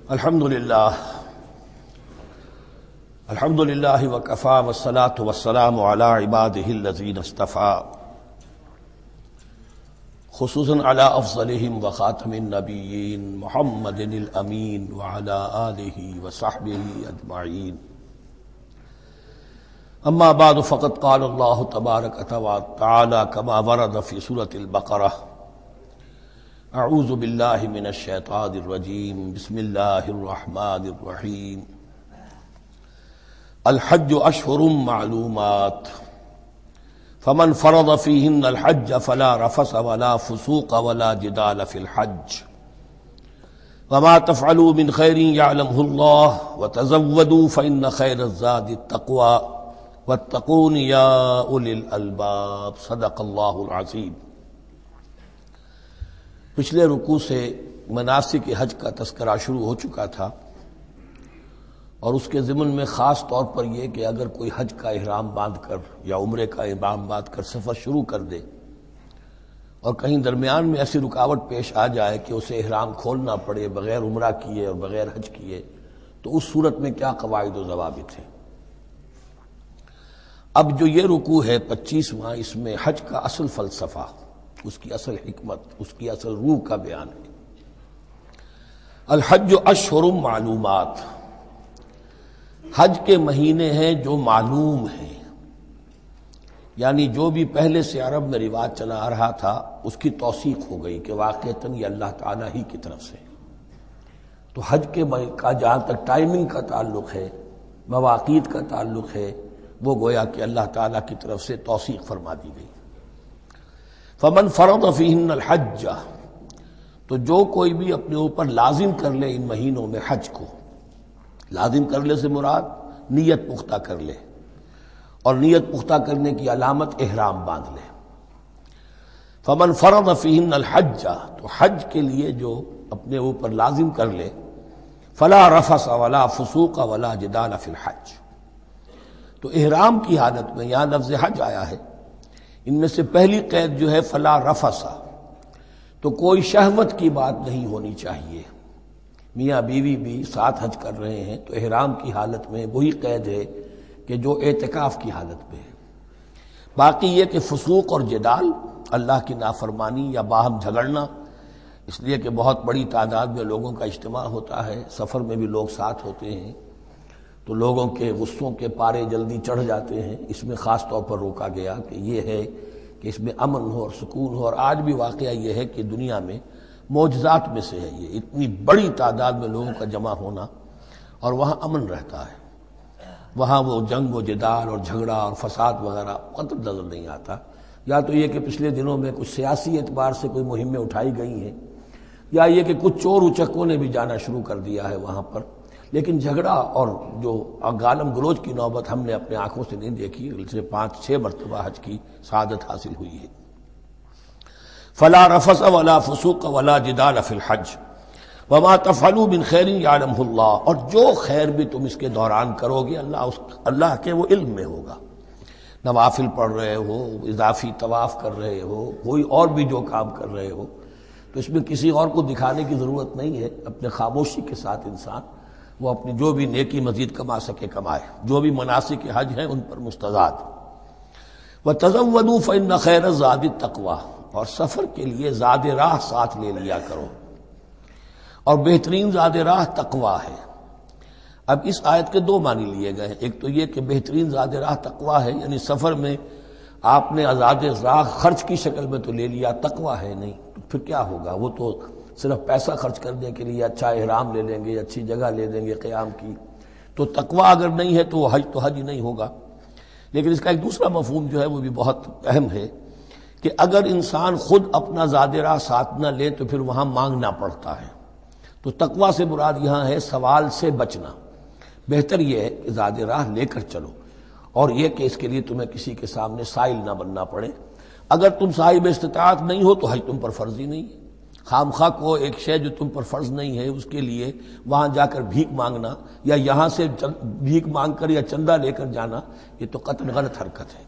الحمد للہ وکفی والصلاة والسلام علی عباده الذین اصطفی خصوصاً علی افضلہم وخاتم النبیین محمد الامین وعلی آلہ وصحبہ اجمعین اما بعد فقد قال اللہ تبارک وتعالی کما ورد فی سورۃ البقرہ اعوذ باللہ من الشیطان الرجیم بسم اللہ الرحمن الرحیم الحج اشہر معلومات فمن فرض فیہن الحج فلا رفث ولا فسوق ولا جدال فی الحج وما تفعلوا من خیر یعلمہ اللہ وتزودوا فإن خیر الزاد التقوی واتقون یا اولی الالباب صدق اللہ العظیم۔ پچھلے رکوع سے مناسک حج کا تذکرہ شروع ہو چکا تھا، اور اس کے ضمن میں خاص طور پر یہ کہ اگر کوئی حج کا احرام باندھ کر یا عمرے کا احرام باندھ کر سفر شروع کر دے اور کہیں درمیان میں ایسی رکاوٹ پیش آ جائے کہ اسے احرام کھولنا پڑے بغیر عمرہ کیے اور بغیر حج کیے، تو اس صورت میں کیا قواعد و ضوابط ہیں۔ اب جو یہ رکوع ہے 25واں، اس میں حج کا اصل فلسفہ، اس کی اصل حکمت، اس کی اصل روح کا بیان ہے۔ الحج اشہر معلومات، حج کے مہینے ہیں جو معلوم ہیں، یعنی جو بھی پہلے سے عرب میں رواج چلا آ رہا تھا اس کی توثیق ہو گئی کہ واقعتاً یہ اللہ تعالیٰ ہی کی طرف سے۔ تو حج کے کا جہاں تک ٹائمنگ کا تعلق ہے، مواقیت کا تعلق ہے، وہ گویا کہ اللہ تعالیٰ کی طرف سے توثیق فرما دی گئی۔ فمن فرض فیہن الحج، تو جو کوئی بھی اپنے اوپر لازم کر لے ان مہینوں میں حج کو، لازم کر لے سے مراد نیت پختہ کر لے، اور نیت پختہ کرنے کی علامت احرام باندھ لے۔ فمن فرض فیہن الحج، تو حج کے لیے جو اپنے اوپر لازم کر لے، فلا رفث ولا فسوق ولا جدال فی الحج، تو احرام کی حالت میں یہاں لفظ حج آیا ہے، ان میں سے پہلی قید جو ہے فلا رفث، تو کوئی شہوت کی بات نہیں ہونی چاہیے۔ میاں بیوی بھی ساتھ حج کر رہے ہیں تو احرام کی حالت میں وہی قید ہے کہ جو اعتکاف کی حالت میں ہے۔ باقی یہ کہ فسوق اور جدال، اللہ کی نافرمانی یا باہم جھگڑنا، اس لیے کہ بہت بڑی تعداد میں لوگوں کا اجتماع ہوتا ہے، سفر میں بھی لوگ ساتھ ہوتے ہیں، تو لوگوں کے غصوں کے پارے جلدی چڑھ جاتے ہیں، اس میں خاص طور پر روکا گیا کہ یہ ہے کہ اس میں امن ہو اور سکون ہو۔ اور آج بھی واقعہ یہ ہے کہ دنیا میں معجزات میں سے ہے یہ، اتنی بڑی تعداد میں لوگوں کا جمع ہونا، اور وہاں امن رہتا ہے، وہاں وہ جنگ و جدال اور جھگڑا اور فساد وغیرہ قطع نظر نہیں آتا۔ یا تو یہ کہ پچھلے دنوں میں کچھ سیاسی اعتبار سے کوئی مہمیں اٹھائی گئی ہیں، یا یہ کہ کچھ چور اچکوں نے بھی جانا شروع کر دیا ہے وہاں پر، لیکن جھگڑا اور جو گالم گلوچ کی نوبت ہم نے اپنے آنکھوں سے نہیں دیکھی، اسے 5-6 مرتبہ حج کی سعادت حاصل ہوئی ہے۔ فلا رفث ولا فسوق ولا جدال فی الحج وما تفعلوا من خیر یعلمہ اللہ، اور جو خیر بھی تم اس کے دوران کرو گے اللہ کے وہ علم میں ہوگا۔ نوافل پڑھ رہے ہو، اضافی طواف کر رہے ہو، کوئی اور بھی جو کام کر رہے ہو، تو اس میں کسی اور کو دکھانے کی ضرورت نہیں ہے، اپنے خاموشی کے ساتھ انسان وہ اپنی جو بھی نیکی مزید کما سکے کمائے، جو بھی مناسک حج ہیں ان پر مستزاد۔ وَتَزَوَّدُوا فَإِنَّ خَيْرَ الزَّادِ التَّقْوَىٰ، اور سفر کے لیے زاد راہ ساتھ لے لیا کرو، اور بہترین زاد راہ تقویٰ ہے۔ اب اس آیت کے 2 معنی لیے گئے ہیں، ایک تو یہ کہ بہترین زاد راہ تقویٰ ہے، یعنی سفر میں آپ نے زاد راہ خرچ کی شکل میں تو لے لیا، تقویٰ ہے نہیں، تو پھر کیا ہوگا؟ وہ تو صرف پیسہ خرچ کرنے کے لیے اچھا احرام لے لیں گے، اچھی جگہ لے لیں گے قیام کی، تو تقویٰ اگر نہیں ہے تو حج تو حج ہی نہیں ہوگا۔ لیکن اس کا ایک دوسرا مفہوم جو ہے وہ بھی بہت اہم ہے کہ اگر انسان خود اپنا زاد راہ ساتھ نہ لے تو پھر وہاں مانگنا پڑتا ہے، تو تقویٰ سے مراد یہاں ہے سوال سے بچنا۔ بہتر یہ ہے کہ زاد راہ لے کر چلو، اور یہ کہ اس کے لیے تمہیں کسی کے سامنے سائل نہ بننا پڑے۔ اگر تم صاحب استطاعت نہیں ہو تو حج تم پر فرض ہی نہیں ہے۔ خام خواہ کو ایک شے جو تم پر فرض نہیں ہے اس کے لیے وہاں جا کر بھیک مانگنا، یا یہاں سے بھیک مانگ کر یا چندہ لے کر جانا، یہ تو قطعاً غلط حرکت ہے۔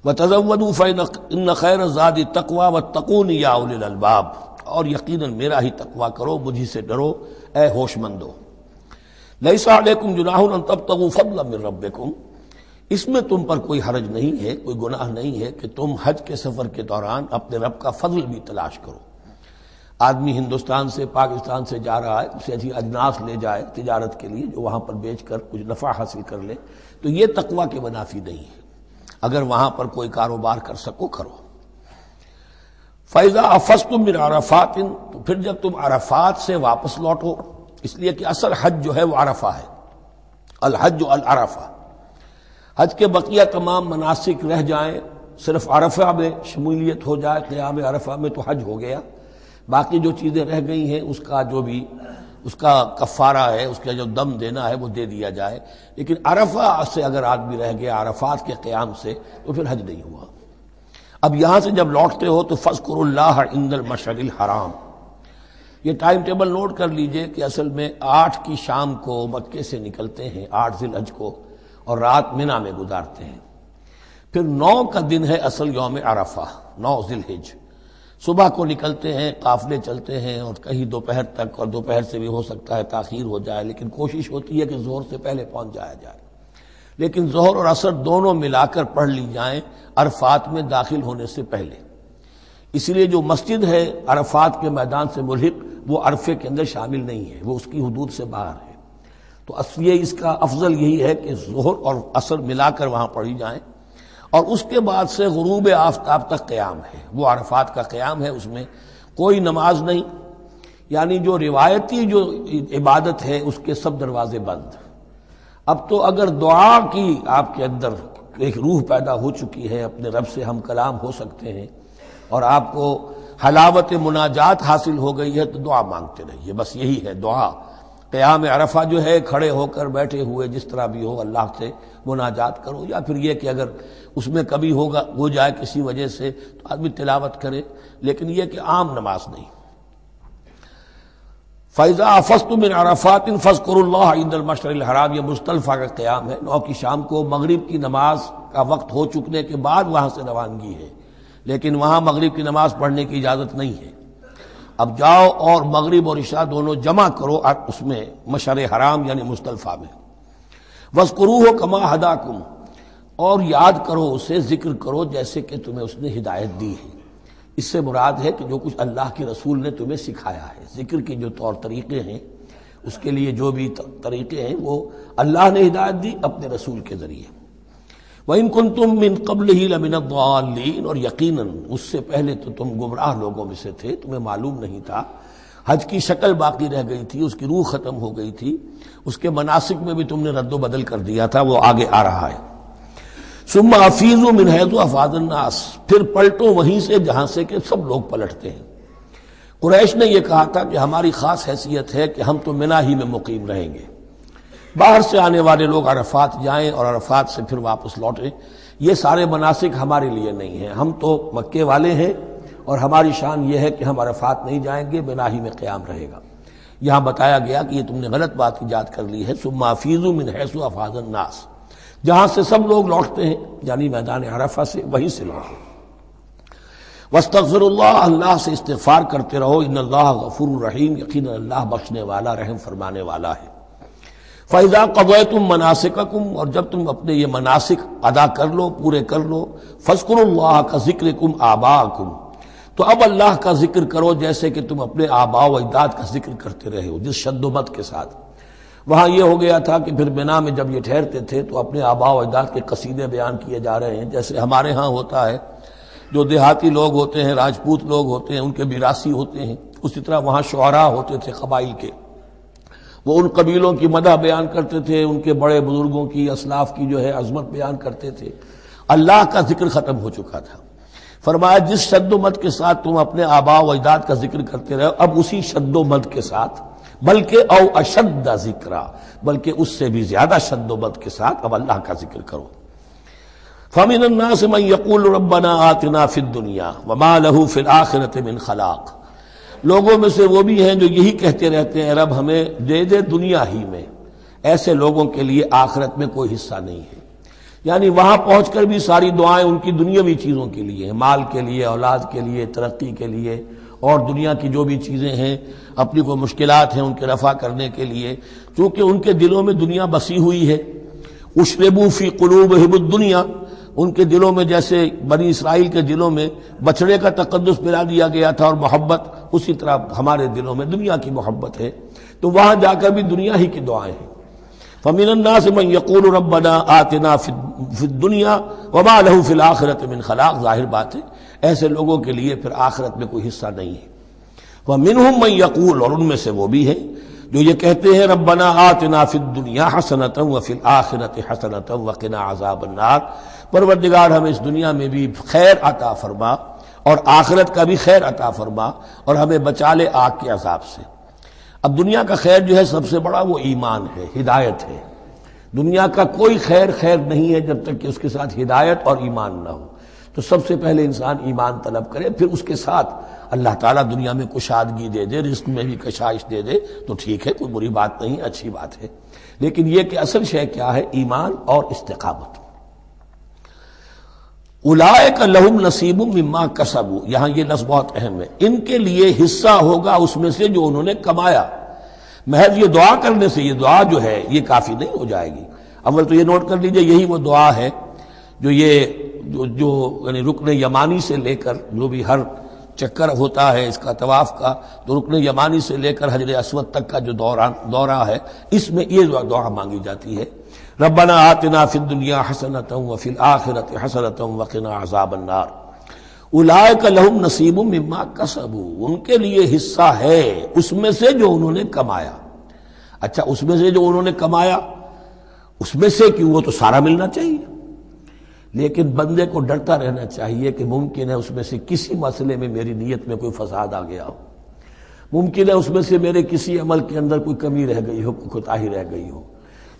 وَتَزَوَّدُوا فَإِنَّ خَيْرَ الزَّادِ التَّقْوَىٰ وَاتَّقُونِ يَا أُولِي الْأَلْبَابِ، اور یقیناً میرا ہی تقویٰ کرو، مجھی سے ڈرو اے ہوش مندو۔ لیس علیکم جناح ان تبتغوا فضلا من ربکم، اس میں تم پر کوئی حرج نہیں ہے، کوئی گناہ نہیں ہے کہ تم حج کے سفر کے دوران اپنے رب کا فضل بھی تلاش کرو۔ آدمی ہندوستان سے پاکستان سے جا رہا ہے، اسے ایسی اجناس لے جائے تجارت کے لیے جو وہاں پر بیچ کر کچھ نفع حاصل کر لے، تو یہ تقویٰ کے منافی نہیں ہے۔ اگر وہاں پر کوئی کاروبار کر سکو کرو۔ فَإِذَا أَفَضْتُم مِّنْ عَرَفَاتٍ، تو پھر جب تم عرفات سے واپس لوٹو، اس لیے کہ اصل حج جو ہے وہ عرفہ ہے، الحج العرفہ۔ حج کے بقیہ تمام مناسک رہ جائیں، صرف عرفہ میں شمولیت ہو جائے، قیام عرفہ میں تو حج ہو گیا، باقی جو چیزیں رہ گئی ہیں اس کا جو بھی اس کا کفارہ ہے، اس کا جو دم دینا ہے وہ دے دیا جائے۔ لیکن عرفہ سے اگر آدمی رہ گیا عرفات کے قیام سے تو پھر حج نہیں ہوا۔ اب یہاں سے جب لوٹتے ہو تو فاذکروا اللہ عند المشعر الحرام، یہ ٹائم ٹیبل نوٹ کر لیجئے کہ اصل میں 8 کی شام کو مکے سے نکلتے ہیں 8 ذی الحج کو، اور رات منی میں گزارتے ہیں۔ پھر 9 کا دن ہے اصل یوم عرفہ، 9 ذی الحج، صبح کو نکلتے ہیں، قافلے چلتے ہیں اور کہیں دوپہر تک، اور دوپہر سے بھی ہو سکتا ہے تاخیر ہو جائے، لیکن کوشش ہوتی ہے کہ ظہر سے پہلے پہنچ جایا جائے، لیکن ظہر اور عصر دونوں ملا کر پڑھ لی جائیں عرفات میں داخل ہونے سے پہلے۔ اس لیے جو مسجد ہے عرفات کے میدان سے ملحق وہ عرفے کے اندر شامل نہیں ہے، وہ اس کی حدود سے باہر ہے، تو اصل اس کا افضل یہی ہے کہ ظہر اور عصر ملا کر وہاں پڑھی جائیں، اور اس کے بعد سے غروب آفتاب تک قیام ہے، وہ عرفات کا قیام ہے، اس میں کوئی نماز نہیں، یعنی جو روایتی جو عبادت ہے اس کے سب دروازے بند۔ اب تو اگر دعا کی آپ کے اندر ایک روح پیدا ہو چکی ہے، اپنے رب سے ہم کلام ہو سکتے ہیں، اور آپ کو حلاوت مناجات حاصل ہو گئی ہے، تو دعا مانگتے رہیے، بس یہی ہے دعا۔ قیام عرفہ جو ہے کھڑے ہو کر بیٹھے ہوئے جس طرح بھی ہو اللہ سے مناجات کرو، یا پھر یہ کہ اگر اس میں کبھی ہو جائے کسی وجہ سے تو آدمی تلاوت کرے، لیکن یہ کہ عام نماز نہیں۔ فَإِذَا أَفَضْتُم مِّنْ عَرَفَاتٍ فاذكروا اللَّهَ عِندَ الْمَشْعَرِ الْحَرَامِ، یہ مزدلفہ کا قیام ہے، 9 کی شام کو مغرب کی نماز کا وقت ہو چکنے کے بعد وہاں سے روانگی ہے، لیکن وہاں مغرب کی نماز پڑھنے کی اجازت نہیں ہے۔ اب جاؤ اور مغرب اور عشاء دونوں جمع کرو اس میں مشعر حرام یعنی مزدلفہ میں۔ وَاذْكُرُوهُ كَمَا هَدَاكُمْ، اور یاد کرو اسے، ذکر کرو جیسے کہ تمہیں اس نے ہدایت دی ہے۔ اس سے مراد ہے کہ جو کچھ اللہ کے رسول نے تمہیں سکھایا ہے، ذکر کے جو طور طریقے ہیں، اس کے لیے جو بھی طریقے ہیں وہ اللہ نے ہدایت دی اپنے رسول کے ذریعے۔ وَإِن كُنتُم مِّن قَبْلِهِ لَمِنَ الضَّالِّينَ، اور یقیناً اس سے پہلے تو تم گمراہ لوگوں میں سے تھے، تمہیں معلوم نہیں تھا، حج کی شکل باقی رہ گئی تھی، اس کی روح ختم ہو گئی تھی، اس کے مناسک میں بھی تم نے رد و بدل کر دیا تھا، وہ آگے آ رہا ہے۔ ثم افیضوا من حیث افاض الناس، پھر پلٹو وہیں سے جہاں سے کہ سب لوگ پلٹتے ہیں۔ قریش نے یہ کہا تھا کہ ہماری خاص حیثیت ہے کہ ہم تو منی ہی میں مقیم رہیں گے، باہر سے آنے والے لوگ عرفات جائیں اور عرفات سے پھر واپس لوٹیں، یہ سارے مناسک ہمارے لیے نہیں ہیں، ہم تو مکے والے ہیں اور ہماری شان یہ ہے کہ ہم عرفات نہیں جائیں گے، منی ہی میں قیام رہے گا۔ یہاں بتایا گیا کہ یہ تم نے غلط بات ایجاد کر لی ہے، ثم افیضوا من حیث افاض الناس، جہاں سے سب لوگ لوٹتے ہیں یعنی میدان عرفہ سے، وہیں سے لوٹو۔ واستغفر اللہ، اللہ سے استغفار کرتے رہو، ان اللہ غفور رحیم، یقینا اللہ بخشنے والا رحم فرمانے والا ہے۔ فَإِذَا قَضَيْتُم مَّنَاسِكَكُمْ، اور جب تم اپنے یہ مناسک ادا کر لو، پورے کر لو، فاذکروا اللہ کذکرکم آباءکم، تو اب اللہ کا ذکر کرو جیسے کہ تم اپنے آباء و اجداد کا ذکر کرتے رہے ہو، جس شد و مد کے ساتھ۔ وہاں یہ ہو گیا تھا کہ پھر منی میں جب یہ ٹھہرتے تھے تو اپنے آباء و اجداد کے قصیدے بیان کیے جا رہے ہیں، جیسے ہمارے ہاں ہوتا ہے، جو دیہاتی لوگ ہوتے ہیں، راجپوت لوگ ہوتے ہیں، ان کے میراثی ہوتے ہیں، اسی طرح وہاں شعراء ہوتے تھے قبائل کے، وہ ان قبیلوں کی مدح بیان کرتے تھے، ان کے بڑے بزرگوں کی، اسلاف کی جو ہے عظمت بیان کرتے تھے۔ اللہ کا ذکر ختم ہو چکا تھا، فرمایا جس شد و مد کے ساتھ تم اپنے آباء و اجداد کا ذکر کرتے رہے، اب اسی شد و مد کے ساتھ، بلکہ او اشد ذکرا، بلکہ اس سے بھی زیادہ شد و مد کے ساتھ اب اللہ کا ذکر کرو۔ فَمِنَ النَّاسِ مَن يَقُولُ رَبَّنَا آتِنَا فِي الدُّنْيَا وَمَا لَهُ فِي الْآخِرَةِ مِنْ خَلَاقٍ، لوگوں میں سے وہ بھی ہیں جو یہی کہتے رہتے ہیں رب ہمیں دے دے دنیا ہی میں، ایسے لوگوں کے لیے آخرت میں کوئی حصہ نہیں ہے، یعنی وہاں پہنچ کر بھی ساری دعائیں ان کی دنیاوی چیزوں کے لیے ہیں، مال کے لیے، اولاد کے لیے، ترقی کے لیے، اور دنیا کی جو بھی چیزیں ہیں، اپنی کوئی مشکلات ہیں ان کے رفع کرنے کے لیے، چونکہ ان کے دلوں میں دنیا بسی ہوئی ہے۔ اشربوا فی قلوبہم الدنیا، ان کے دلوں میں جیسے بنی اسرائیل کے دلوں میں بچڑے کا تقدس ملا دیا گیا تھا اور محبت، اسی طرح ہمارے دلوں میں دنیا کی محبت ہے، تو وہاں جا کر بھی دنیا ہی کی دعائیں ہیں۔ فَمِنَ النَّاسِ مَن يَقُولُ رَبَّنَا آتِنَا فِي الدُّنْيَا وَمَا لَهُ فِي الْآخِرَةِ مِنْ خَلَاقٍ، ظاہر بات ہے ایسے لوگوں کے لیے پھر آخرت میں کوئی حصہ نہیں ہے۔ وَمِنْهُم مَن يَقُولُ، اور ان میں سے وہ بھی ہیں جو یہ کہتے ہیں ربنا آتنا فی الدنیا حسنۃ وفی الآخرۃ حسنۃ وقنا عذاب النار، پروردگار ہمیں اس دنیا میں بھی خیر عطا فرما اور آخرت کا بھی خیر عطا فرما اور ہمیں بچا لے آگ کے عذاب سے۔ اب دنیا کا خیر جو ہے سب سے بڑا وہ ایمان ہے، ہدایت ہے۔ دنیا کا کوئی خیر نہیں ہے جب تک کہ اس کے ساتھ ہدایت اور ایمان نہ ہو۔ تو سب سے پہلے انسان ایمان طلب کرے، پھر اس کے ساتھ اللہ تعالیٰ دنیا میں کشادگی دے دے، رزق میں بھی کشائش دے دے تو ٹھیک ہے، کوئی بری بات نہیں، اچھی بات ہے۔ لیکن یہ کہ اصل شے کیا ہے؟ ایمان اور استقامت۔ اولئک لہم نصیب مما کسبوا، یہاں یہ لفظ بہت اہم ہے، ان کے لیے حصہ ہوگا اس میں سے جو انہوں نے کمایا۔ محض یہ دعا کرنے سے یہ دعا جو ہے یہ کافی نہیں ہو جائے گی۔ اول تو یہ نوٹ کر لیجئے یہی وہ دعا ہے جو یعنی رکن یمانی سے لے کر جو بھی ہر چکر ہوتا ہے اس کا طواف کا، تو رکن یمانی سے لے کر حجر اسود تک کا جو دورہ ہے، اس میں یہ دعا مانگی جاتی ہے، ربنا آتنا فی الدنیا حسنۃ وفی الآخرۃ حسنۃ وقنا عذاب النار۔ اولئک لہم نصیب مما کسبوا، ان کے لیے حصہ ہے اس میں سے جو انہوں نے کمایا۔ اچھا، اس میں سے جو انہوں نے کمایا، اس میں سے کیوں؟ وہ تو سارا ملنا چاہیے، لیکن بندے کو ڈرتا رہنا چاہیے کہ ممکن ہے اس میں سے کسی مسئلے میں میری نیت میں کوئی فساد آ گیا ہو، ممکن ہے اس میں سے میرے کسی عمل کے اندر کوئی کمی رہ گئی ہو، کوئی کوتاہی رہ گئی ہو۔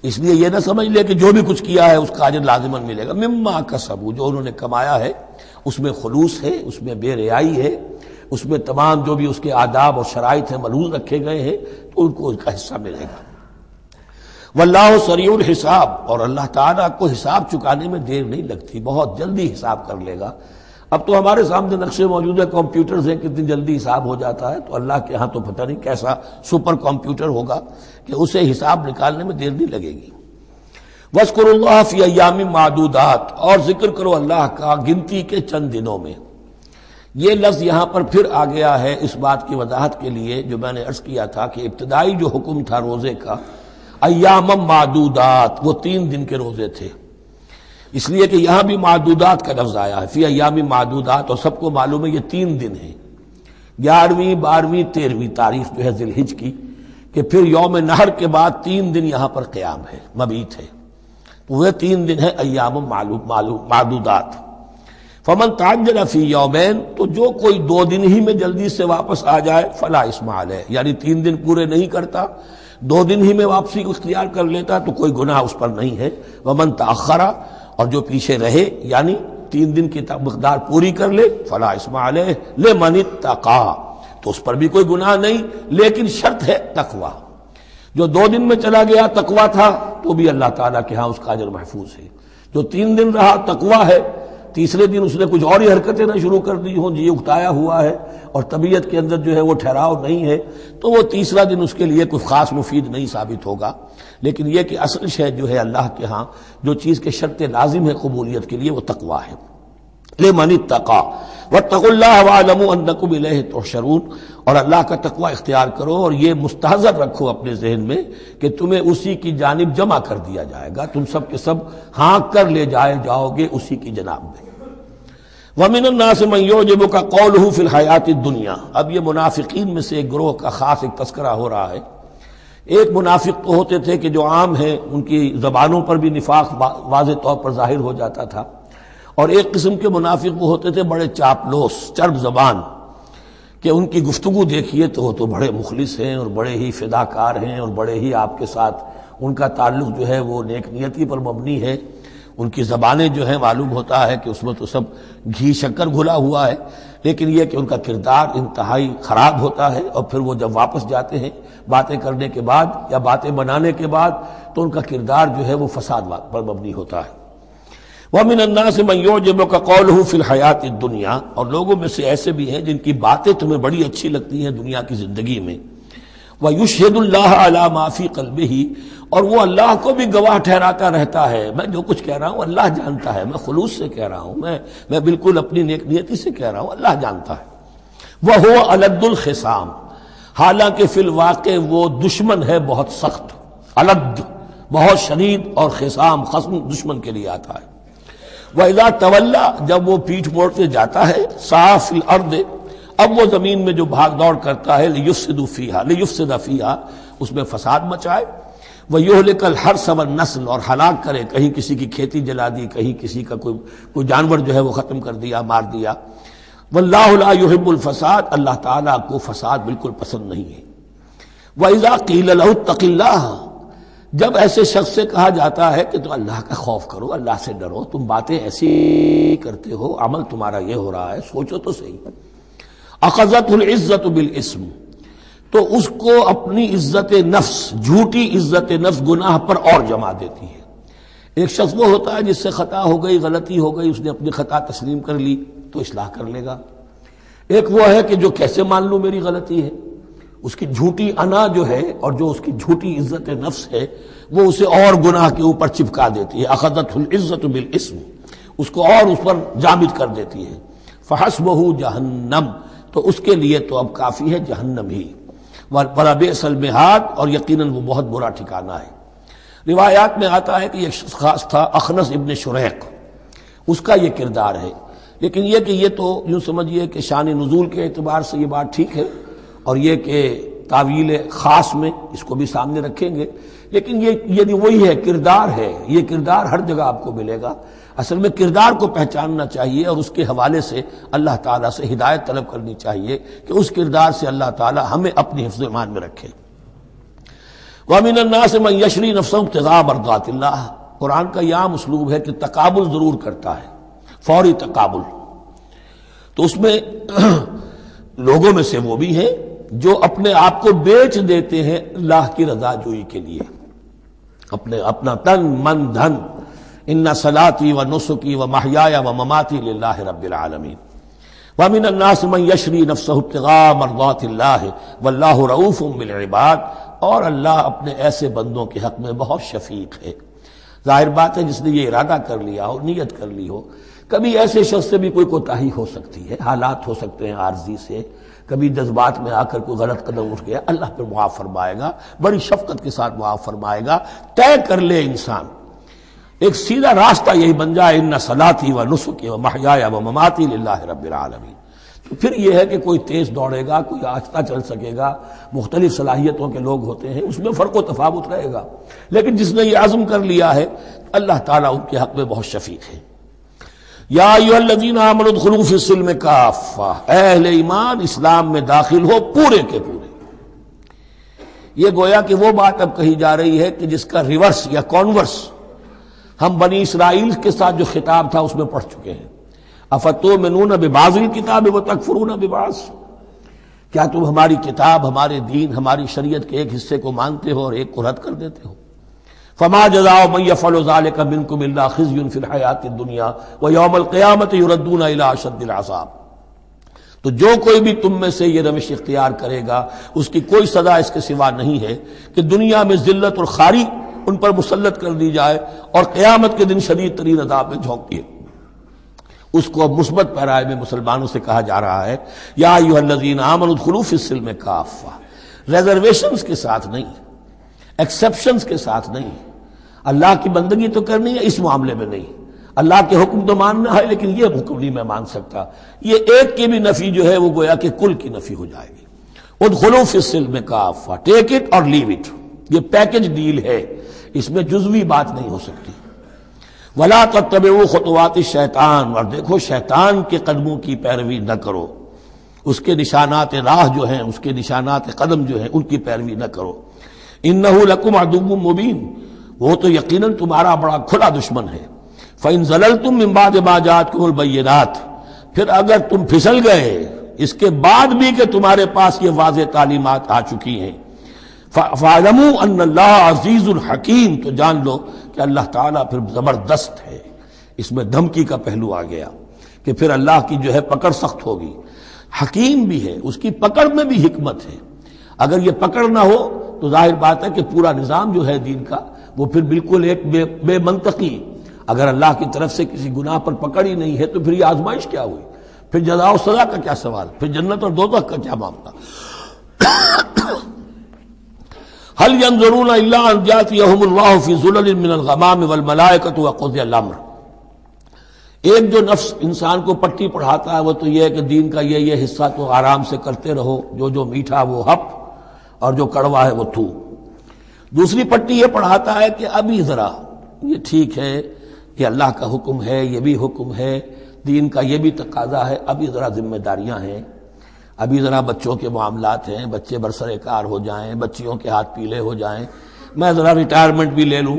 اس لیے یہ نہ سمجھ لے کہ جو بھی کچھ کیا ہے اس کا اجر لازماً ملے گا۔ مما کسبوا، جو انہوں نے کمایا ہے اس میں خلوص ہے، اس میں بے ریائی ہے، اس میں تمام جو بھی اس کے آداب اور شرائط ہیں ملحوظ رکھے گئے ہیں، تو ان کو اس کا حصہ ملے گا۔ واللہ سریع الحساب، اور اللہ تعالیٰ کو حساب چکانے میں دیر نہیں لگتی، بہت جلدی حساب کر لے گا۔ اب تو ہمارے سامنے نقشے موجود ہے، کمپیوٹرز ہیں، کتنی جلدی حساب ہو جاتا ہے، تو اللہ کے ہاں تو پتہ نہیں کیسا سپر کمپیوٹر ہوگا کہ اسے حساب نکالنے میں دیر نہیں لگے گی۔ وَاذْكُرُوا اللَّهَ فِي أَيَّامٍ مَّعْدُودَاتٍ، اور ذکر کرو اللہ کا گنتی کے چند دنوں میں۔ یہ لفظ یہاں پر پھر آ گیا ہے اس بات کی وضاحت کے لیے جو میں نے عرض کیا تھا کہ ابتدائی جو حکم تھا روزے کا، ایام معدودات، وہ 3 دن کے روزے تھے، اس لیے کہ یہاں بھی معدودات کا لفظ آیا ہے، فی ایام معدودات، اور سب کو معلوم ہے یہ 3 دن ہیں، 11ویں 12ویں 13ویں تاریخ جو ہے ذی الحجہ کی، کہ پھر یوم نحر کے بعد 3 دن یہاں پر قیام ہے، مبیت ہے، تو وہ 3 دن ہے ایام معدودات۔ فمن تعجل فی یومین، تو جو کوئی 2 دن ہی میں جلدی سے واپس آ جائے، فلا اثم علیہ، یعنی 3 دن پورے نہیں کرتا، 2 دن ہی میں واپسی کو اختیار کر لیتا تو کوئی گناہ اس پر نہیں ہے۔ ومن تأخر، اور جو پیچھے رہے یعنی 3 دن کی مقدار پوری کر لے، فلا اثم علیہ لمن اتقى، تو اس پر بھی کوئی گناہ نہیں، لیکن شرط ہے تقوی۔ جو 2 دن میں چلا گیا تقوی تھا تو بھی اللہ تعالیٰ کے ہاں اس کا اجر محفوظ ہے، جو 3 دن رہا تقوی ہے، تیسرے دن اس نے کچھ اور ہی حرکتیں نہ شروع کر دی ہوں، جی اکتایا ہوا ہے اور طبیعت کے اندر جو ہے وہ ٹھہراؤ نہیں ہے، تو وہ تیسرا دن اس کے لیے کوئی خاص مفید نہیں ثابت ہوگا۔ لیکن یہ کہ اصل شے جو ہے اللہ کے ہاں جو چیز کے شرط لازم ہے قبولیت کے لیے وہ تقوی ہے۔ لمن اتقى واتقوا الله واعلموا انکم الیہ تحشرون، اور اللہ کا تقوی اختیار کرو اور یہ مستحضر رکھو اپنے ذہن میں کہ تمہیں اسی کی جانب جمع کر دیا جائے گا، تم سب کے سب ہانک کر لے جاؤ گے اسی کی جناب میں۔ وَمِنَ النَّاسِ مَن يُعْجِبُكَ قَوْلُهُ فِي الْحَيَاةِ الدُّنْيَا، اب یہ منافقین میں سے ایک گروہ کا خاص ایک تذکرہ ہو رہا ہے۔ ایک منافق تو ہوتے تھے کہ جو عام ہیں، ان کی زبانوں پر بھی نفاق واضح طور پر ظاہر ہو جاتا تھا، اور ایک قسم کے منافق وہ ہوتے تھے بڑے چاپلوس، چرب زبان، کہ ان کی گفتگو دیکھیے تو وہ تو بڑے مخلص ہیں اور بڑے ہی فداکار ہیں اور بڑے ہی آپ کے ساتھ ان کا تعلق جو ہے وہ نیک نیتی پر مبنی ہے، ان کی زبانیں جو ہیں معلوم ہوتا ہے کہ اس میں تو سب گھی شکر گھلا ہوا ہے، لیکن یہ کہ ان کا کردار انتہائی خراب ہوتا ہے، اور پھر وہ جب واپس جاتے ہیں باتیں کرنے کے بعد یا باتیں بنانے کے بعد تو ان کا کردار جو ہے وہ فساد پر مبنی ہوتا ہے۔ وَمِنَ النَّاسِ مَن يُعْجِبُكَ قَوْلُهُ فِي الْحَيَاةِ الدُّنْيَا، اور لوگوں میں سے ایسے بھی ہیں جن کی باتیں تمہیں بڑی اچھی لگتی ہیں دنیا کی زندگی میں، وَيُشْهِدُ اللَّهَ عَلَى مَا فِي قَلْبِهِ، اور وہ اللہ کو بھی گواہ ٹھہراتا رہتا ہے، میں جو کچھ کہہ رہا ہوں اللہ جانتا ہے، میں خلوص سے کہہ رہا ہوں، میں بالکل اپنی نیک نیتی سے کہہ رہا ہوں، اللہ جانتا ہے۔ وَهُوَ أَلَدُّ الْخِصَامِ، حالانکہ فی الواقع وہ دشمن ہے بہت سخت، الد بہت شدید، اور خصام خصم دشمن کے لیے آتا ہے۔ وَإِذَا تَوَلَّى، جب وہ پیٹھ موڑتے جاتا ہے، سعى فِي الْأَرْضِ، اب وہ زمین میں جو بھاگ دوڑ کرتا ہے، لِيُفْسِدَ فِيهَا، اس میں فساد مچائے، وَيُهْلِكَ الْحَرْثَ وَالنَّسْلَ، اور ہلاک کرے، کہیں کسی کی کھیتی جلا دی، کہیں کسی کا کوئی جانور جو ہے وہ ختم کر دیا، مار دیا۔ وَاللَّهُ لَا يُحِبُّ الْفَسَادَ، اللہ تعالیٰ کو فساد بالکل پسند نہیں ہے۔ وَإِذَا قِيلَ لَهُ اتَّقِ اللَّهَ، جب ایسے شخص سے کہا جاتا ہے کہ تو اللہ کا خوف کرو، اللہ سے ڈرو، تم باتیں ایسی کرتے ہو، عمل تمہارا یہ ہو رہا ہے، سوچو تو صحیح۔ اخذت العزت بالاسم، تو اس کو اپنی عزت نفس، جھوٹی عزت نفس گناہ پر اور جما دیتی ہے۔ ایک شخص وہ ہوتا ہے جس سے خطا ہو گئی، غلطی ہو گئی، اس نے اپنی خطا تسلیم کر لی تو اصلاح کر لے گا۔ ایک وہ ہے کہ جو کیسے مان لوں میری غلطی ہے، اس کی جھوٹی انا جو ہے اور جو اس کی جھوٹی عزت نفس ہے وہ اسے اور گناہ کے اوپر چپکا دیتی ہے۔ اخذت العزت بالاسم، اس کو اور اس پر جامد کر دیتی ہے۔ فحسبہ جہنم، تو اس کے لیے تو اب کافی ہے جہنم ہی، وَلَبِئْسَ الْمِہَادُ، اور یقیناً وہ بہت برا ٹھکانہ ہے۔ روایات میں آتا ہے کہ ایک شخص خاص تھا، اخنس ابن شریق، اس کا یہ کردار ہے، لیکن یہ کہ یہ تو یوں سمجھیے کہ شان نزول کے اعتبار سے یہ بات ٹھیک ہے، اور یہ کہ تعویل خاص میں اس کو بھی سامنے رکھیں گے، لیکن یہ وہی ہے، کردار ہے، یہ کردار ہر جگہ آپ کو ملے گا۔ اصل میں کردار کو پہچاننا چاہیے اور اس کے حوالے سے اللہ تعالیٰ سے ہدایت طلب کرنی چاہیے کہ اس کردار سے اللہ تعالیٰ ہمیں اپنی حفظ ایمان میں رکھے۔ وَمِنَ النَّاسِ مَن يَشْرِي نَفْسَهُ ابْتِغَاءَ مَرْضَاتِ اللَّهِ، قرآن کا یہ عام اسلوب ہے کہ تقابل ضرور کرتا ہے، فوری تقابل۔ تو اس میں لوگوں میں سے وہ بھی ہیں جو اپنے آپ کو بیچ دیتے ہیں اللہ کی رضا جوئی کے لیے، اپنا تن من دھن، ان صلاتی و نسکی و محیای و مماتی للہ رب العالمین۔ ومن الناس من یشری نفسہ ابتغاء مرضات اللہ واللہ رؤوف بالعباد، اور اللہ اپنے ایسے بندوں کے حق میں بہت شفیق ہے۔ ظاہر بات ہے جس نے یہ ارادہ کر لیا ہو، نیت کر لی ہو، کبھی ایسے شخص سے بھی کوئی کوتاہی ہو سکتی ہے، حالات ہو سکتے ہیں عارضی سے، کبھی جذبات میں آ کر کوئی غلط قدم اٹھ گیا، اللہ پھر معاف فرمائے گا، بڑی شفقت کے ساتھ معاف فرمائے گا۔ طے کر لے انسان، ایک سیدھا راستہ یہی بن جائے، ان صلاتی و نسکی و محیای و مماتی للہ رب العالمین۔ تو پھر یہ ہے کہ کوئی تیز دوڑے گا، کوئی آہستہ چل سکے گا، مختلف صلاحیتوں کے لوگ ہوتے ہیں، اس میں فرق و تفاوت رہے گا، لیکن جس نے یہ عزم کر لیا ہے اللہ تعالیٰ ان کے حق میں بہت شفیق ہے۔ یا ایھا الذین آمنوا ادخلوا فی السلم کافہ، اے اہل ایمان اسلام میں داخل ہو پورے کے پورے۔ یہ گویا کہ وہ بات اب کہی جا رہی ہے کہ جس کا ریورس یا کانورس ہم بنی اسرائیل کے ساتھ جو خطاب تھا اس میں پڑھ چکے ہیں۔ افتؤمنون ببعض الکتاب وتکفرون ببعض، کیا تم ہماری کتاب، ہمارے دین، ہماری شریعت کے ایک حصے کو مانتے ہو اور ایک کو رد کر دیتے ہو؟ فما جزاء من يفعل ذلك منكم الا خزي في الحياة الدنيا ويوم القيامة يردون الى اشد العذاب، تو جو کوئی بھی تم میں سے یہ روش اختیار کرے گا اس کی کوئی سزا اس کے سوا نہیں ہے کہ دنیا میں ذلت اور خواری ان پر مسلط کر دی جائے اور قیامت کے دن شدید ترین عذاب میں جھونک دیے۔ اس کو اب مثبت پیرائے میں مسلمانوں سے کہا جا رہا ہے، یا ایھا الذین آمنوا ادخلوا فی السلم کافہ، ریزرویشنز کے ساتھ نہیں، ایکسیپشنز کے ساتھ نہیں۔ اللہ کی بندگی تو کرنی ہے، اس معاملے میں نہیں، اللہ کے حکم تو ماننا ہے لیکن یہ حکم نہیں میں مان سکتا، یہ ایک کی بھی نفی جو ہے وہ گویا کہ کل کی نفی ہو جائے گی۔ ادخلوا فی السلم کافہ، ٹیک اٹ اور لیو اٹ، یہ پیکج ڈیل ہے، اس میں جزوی بات نہیں ہو سکتی۔ ولا تتبعوا خطوات الشیطان، اور دیکھو شیطان کے قدموں کی پیروی نہ کرو، اس کے نشانات راہ جو ہیں، اس کے نشانات قدم جو ہیں ان کی پیروی نہ کرو۔ انہ لکم عدو مبین، وہ تو یقیناً تمہارا بڑا کھلا دشمن ہے۔ فإن زللتم من بعد ما جاءتكم البینات، پھر اگر تم پھسل گئے اس کے بعد بھی کہ تمہارے پاس یہ واضح تعلیمات آ چکی ہیں، فاعلموا ان اللہ عزیز الحکیم، تو جان لو کہ اللہ تعالیٰ پھر زبردست ہے، اس میں دھمکی کا پہلو آ گیا کہ پھر اللہ کی جو ہے پکڑ سخت ہوگی. حکیم بھی ہے، اس کی پکڑ میں بھی حکمت ہے. اگر یہ پکڑ نہ ہو تو ظاہر بات ہے کہ پورا نظام جو ہے دین کا وہ پھر بالکل ایک بے منطقی. اگر اللہ کی طرف سے کسی گناہ پر پکڑ ہی نہیں ہے تو پھر یہ آزمائش کیا ہوئی؟ پھر جزا و سزا کا کیا سوال؟ پھر جنت اور دوزخ کا کیا معاملہ؟ هل ينظرون الا ان ياتيهم الله في ظلل من الغمام والملائكة وقضي الامر. ایک جو نفس انسان کو پٹی پڑھاتا ہے وہ تو یہ ہے کہ دین کا یہ حصہ تو آرام سے کرتے رہو، جو میٹھا وہ ہپ اور جو کڑوا ہے وہ تھو. دوسری پٹی یہ پڑھاتا ہے کہ ابھی ذرا یہ ٹھیک ہے کہ اللہ کا حکم ہے، یہ بھی حکم ہے، دین کا یہ بھی تقاضا ہے، ابھی ذرا ذمہ داریاں ہیں، ابھی ذرا بچوں کے معاملات ہیں، بچے برسر کار ہو جائیں، بچیوں کے ہاتھ پیلے ہو جائیں، میں ذرا ریٹائرمنٹ بھی لے لوں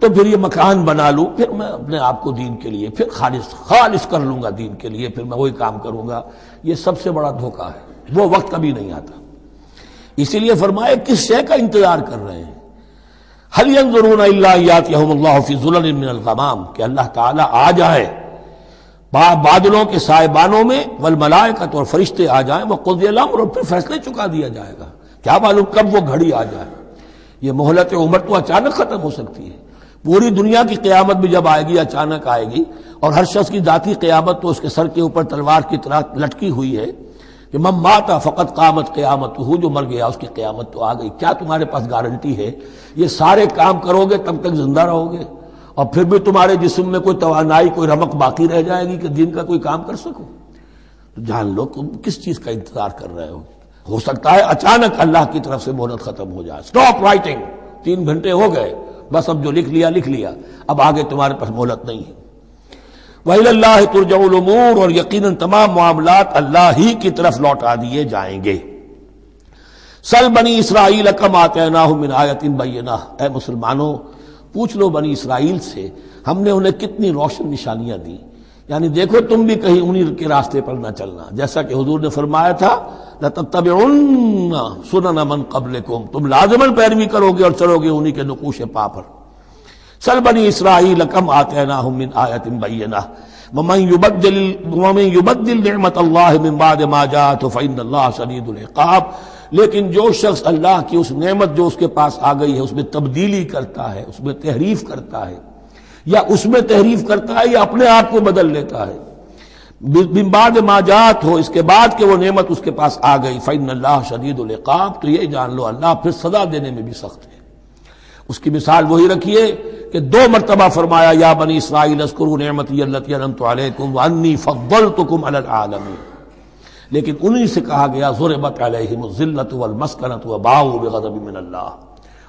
تو پھر یہ مکان بنا لوں، پھر میں اپنے آپ کو دین کے لیے پھر خالص کر لوں گا، دین کے لیے پھر میں وہی کام کروں گا. یہ سب سے بڑا دھوکہ ہے، وہ وقت کبھی نہیں آتا. اسی لیے فرمائے کس شے کا انتظار کر رہے ہیں؟ هل ينظرون الا ياتيهم الله في ظلل من الغمام، کہ اللہ تعالیٰ آ جائے بادلوں کے سائبانوں میں، والملائکۃ اور فرشتے آ جائیں، وقضی الامر اور پھر فیصلے چکا دیا جائے گا. کیا معلوم کب وہ گھڑی آ جائے. یہ مہلت عمر تو اچانک ختم ہو سکتی ہے. پوری دنیا کی قیامت بھی جب آئے گی اچانک آئے گی، اور ہر شخص کی ذاتی قیامت تو اس کے سر کے اوپر تلوار کی طرح لٹکی ہوئی ہے کہ من مات فقط قامت قیامتہ، جو مر گیا اس کی قیامت تو آ گئی. کیا تمہارے پاس گارنٹی ہے یہ سارے کام کرو گے تب تک زندہ رہو گے اور پھر بھی تمہارے جسم میں کوئی توانائی کوئی رمق باقی رہ جائے گی کہ دین کا کوئی کام کر سکو؟ تو جان لو تم کس چیز کا انتظار کر رہے ہو سکتا ہے اچانک اللہ کی طرف سے مہلت ختم ہو جائے. سٹاپ رائٹنگ، 3 گھنٹے ہو گئے، بس اب جو لکھ لیا، اب آگے تمہارے پاس مہلت نہیں ہے. وَإِلَى اللَّهِ تُرْجَعُ الْأُمُورُ، اور یقیناً تمام معاملات اللہ ہی کی طرف لوٹا دیے جائیں گے. سل بنی اسرائیل کم آتیناہم من آیۃ بینہ، اے مسلمانوں پوچھ لو بنی اسرائیل سے ہم نے انہیں کتنی روشن نشانیاں دی. یعنی دیکھو تم بھی کہیں انہی کے راستے پر نہ چلنا، جیسا کہ حضور نے فرمایا تھا لَتَتَّبِعُنَّ سُنَنَ مَن قَبْلِكُمْ، تم لازماً پیروی کرو گے اور چلو گے انہی کے نقوش پا پر. سل بنی اسرائیل کم آتیناہم من آیۃ بینہ ومن یبدل نعمت اللہ من بعد ما جاءتہ فإن اللہ شدید العقاب. لیکن جو شخص اللہ کی اس نعمت جو اس کے پاس آ گئی ہے اس میں تبدیلی کرتا ہے، اس میں تحریف کرتا ہے، یا اس میں تحریف کرتا ہے یا اپنے آپ کو بدل لیتا ہے، من بعد ما جاءت ہو، اس کے بعد کہ وہ نعمت اس کے پاس آ گئی، فإن اللہ شدید العقاب، تو یہ جان لو اللہ پھر سزا دینے میں بھی سخت ہے. اس کی مثال وہی رکھیے کہ 2 مرتبہ فرمایا یا بنی اسرائیل اذکروا نعمتی التی انعمت علیکم وانی فضلتکم علی العالمین، لیکن انہی سے کہا گیا ضربت علیہم الذلۃ والمسکنۃ وباؤوا بغضب من اللہ.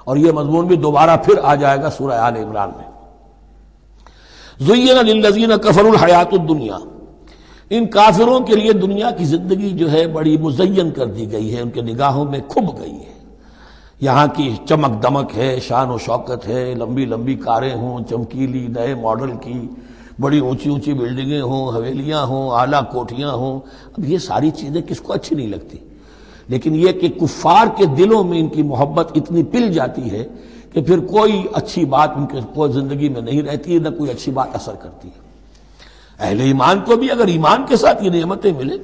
اور یہ مضمون بھی دوبارہ پھر آ جائے گا سورہ آل عمران میں. زین للذین کفروا الحیاۃ الدنیا، ان کافروں کے لیے دنیا کی زندگی جو ہے بڑی مزین کر دی گئی ہے، ان کے نگاہوں میں کھب گئی ہے. یہاں کی چمک دمک ہے، شان و شوکت ہے، لمبی لمبی کاریں ہوں چمکیلی نئے ماڈل کی، بڑی اونچی اونچی بلڈنگیں ہوں، حویلیاں ہوں، اعلیٰ کوٹھیاں ہوں. اب یہ ساری چیزیں کس کو اچھی نہیں لگتی، لیکن یہ کہ کفار کے دلوں میں ان کی محبت اتنی پل جاتی ہے کہ پھر کوئی اچھی بات ان کے کوئی زندگی میں نہیں رہتی، نہ کوئی اچھی بات اثر کرتی ہے. اہل ایمان کو بھی اگر ایمان کے ساتھ یہ نعمتیں ملیں،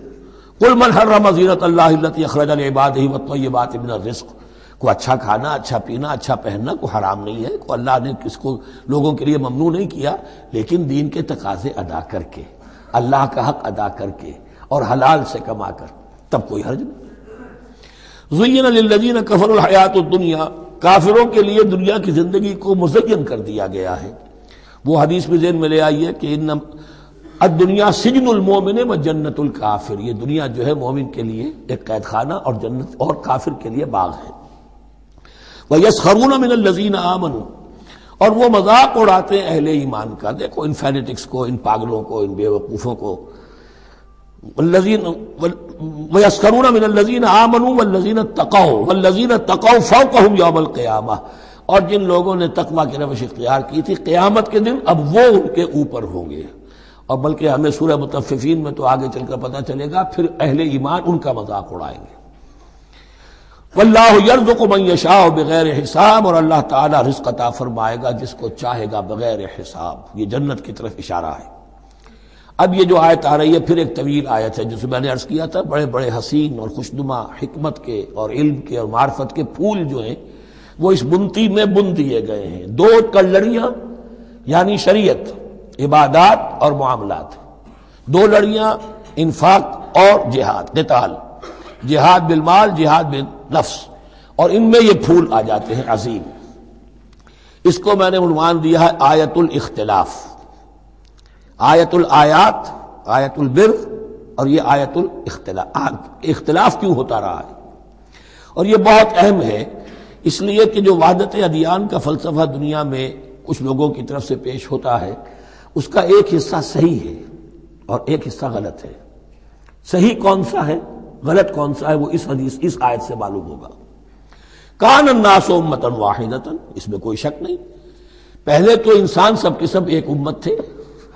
قل من حرم زینۃ اللہ التی اخرج لعبادہ والطیبات من الرزق، کو اچھا کھانا، اچھا پینا، اچھا پہننا کو حرام نہیں ہے، کو اللہ نے کس کو لوگوں کے لیے ممنوع نہیں کیا، لیکن دین کے تقاضے ادا کر کے، اللہ کا حق ادا کر کے اور حلال سے کما کر، تب کوئی حرج نہیں. زین للذین کفروا الحیاۃ الدنیا، کافروں کے لیے دنیا کی زندگی کو مزین کر دیا گیا ہے. وہ حدیث میں ذہن میں لے آئیے کہ ان الدنیا سجن المومن و جنت الکافر، یہ دنیا جو ہے مومن کے لیے ایک قید خانہ اور جنت اور کافر کے لیے باغ ہے. وَيَسْخَرُونَ مِنَ الَّذِينَ آمَنُوا، اور وہ مذاق اڑاتے ہیں اہل ایمان کا. دیکھو ان فینیٹکس کو، ان پاگلوں کو، ان بیوقوفوں کو. وَيَسْخَرُونَ مِنَ الَّذِينَ آمَنُوا وَالَّذِينَ اتَّقَوْا وَالَّذِينَ اتَّقَوْا فَوْقَهُمْ يَوْمَ الْقِيَامَةِ، اور جن لوگوں نے تقویٰ کی روش اختیار کی تھی قیامت کے دن اب وہ ان کے اوپر ہوں گے. اور بلکہ ہمیں سورہ مطففین میں تو آگے چل کر پتہ چلے گا پھر اہل ایمان ان کا مذاق اڑائیں گے. واللہ یرزق من یشاء بغیر حساب، اور اللہ تعالیٰ رزق عطا فرمائے گا جس کو چاہے گا بغیر حساب۔ یہ جنت کی طرف اشارہ ہے۔ اب یہ جو آیت آ رہی ہے پھر ایک طویل آیت ہے، جسے میں نے عرض کیا تھا بڑے بڑے حسین اور خوشنما حکمت کے اور علم کے اور معرفت کے پھول جو ہیں وہ اس بنتی میں بن دیے گئے ہیں۔ دو کلڑیاں یعنی شریعت، عبادات اور معاملات، دو لڑیاں انفاق اور جہاد، قتال، جہاد بالمال، جہاد بالنفس، اور ان میں یہ پھول آ جاتے ہیں عظیم۔ اس کو میں نے عنوان دیا ہے آیت الاختلاف، آیت الآیات، آیت البر، اور یہ آیت الاختلاف۔ اختلاف کیوں ہوتا رہا ہے؟ اور یہ بہت اہم ہے، اس لیے کہ جو وحدت ادیان کا فلسفہ دنیا میں کچھ لوگوں کی طرف سے پیش ہوتا ہے، اس کا ایک حصہ صحیح ہے اور ایک حصہ غلط ہے۔ صحیح کون سا ہے، غلط کون سا ہے، وہ اس حدیث، اس آیت سے معلوم ہوگا۔ کان الناس امۃ واحدۃ، اس میں کوئی شک نہیں، پہلے تو انسان سب کے سب ایک امت تھے،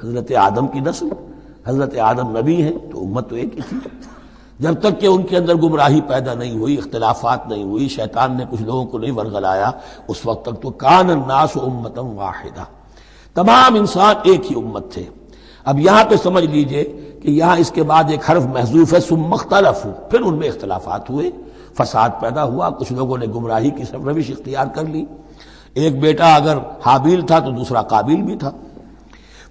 حضرت آدم کی نسل، حضرت آدم نبی ہیں تو امت تو ایک ہی تھی، جب تک کہ ان کے اندر گمراہی پیدا نہیں ہوئی، اختلافات نہیں ہوئی، شیطان نے کچھ لوگوں کو نہیں ورغلایا، اس وقت تک تو کان الناس امۃ واحدہ، تمام انسان ایک ہی امت تھے۔ اب یہاں پہ سمجھ لیجئے کہ یہاں اس کے بعد ایک حرف محذوف ہے، ثم اختلفوا، پھر ان میں اختلافات ہوئے، فساد پیدا ہوا، کچھ لوگوں نے گمراہی کی روش اختیار کر لی۔ ایک بیٹا اگر حابیل تھا تو دوسرا قابیل بھی تھا۔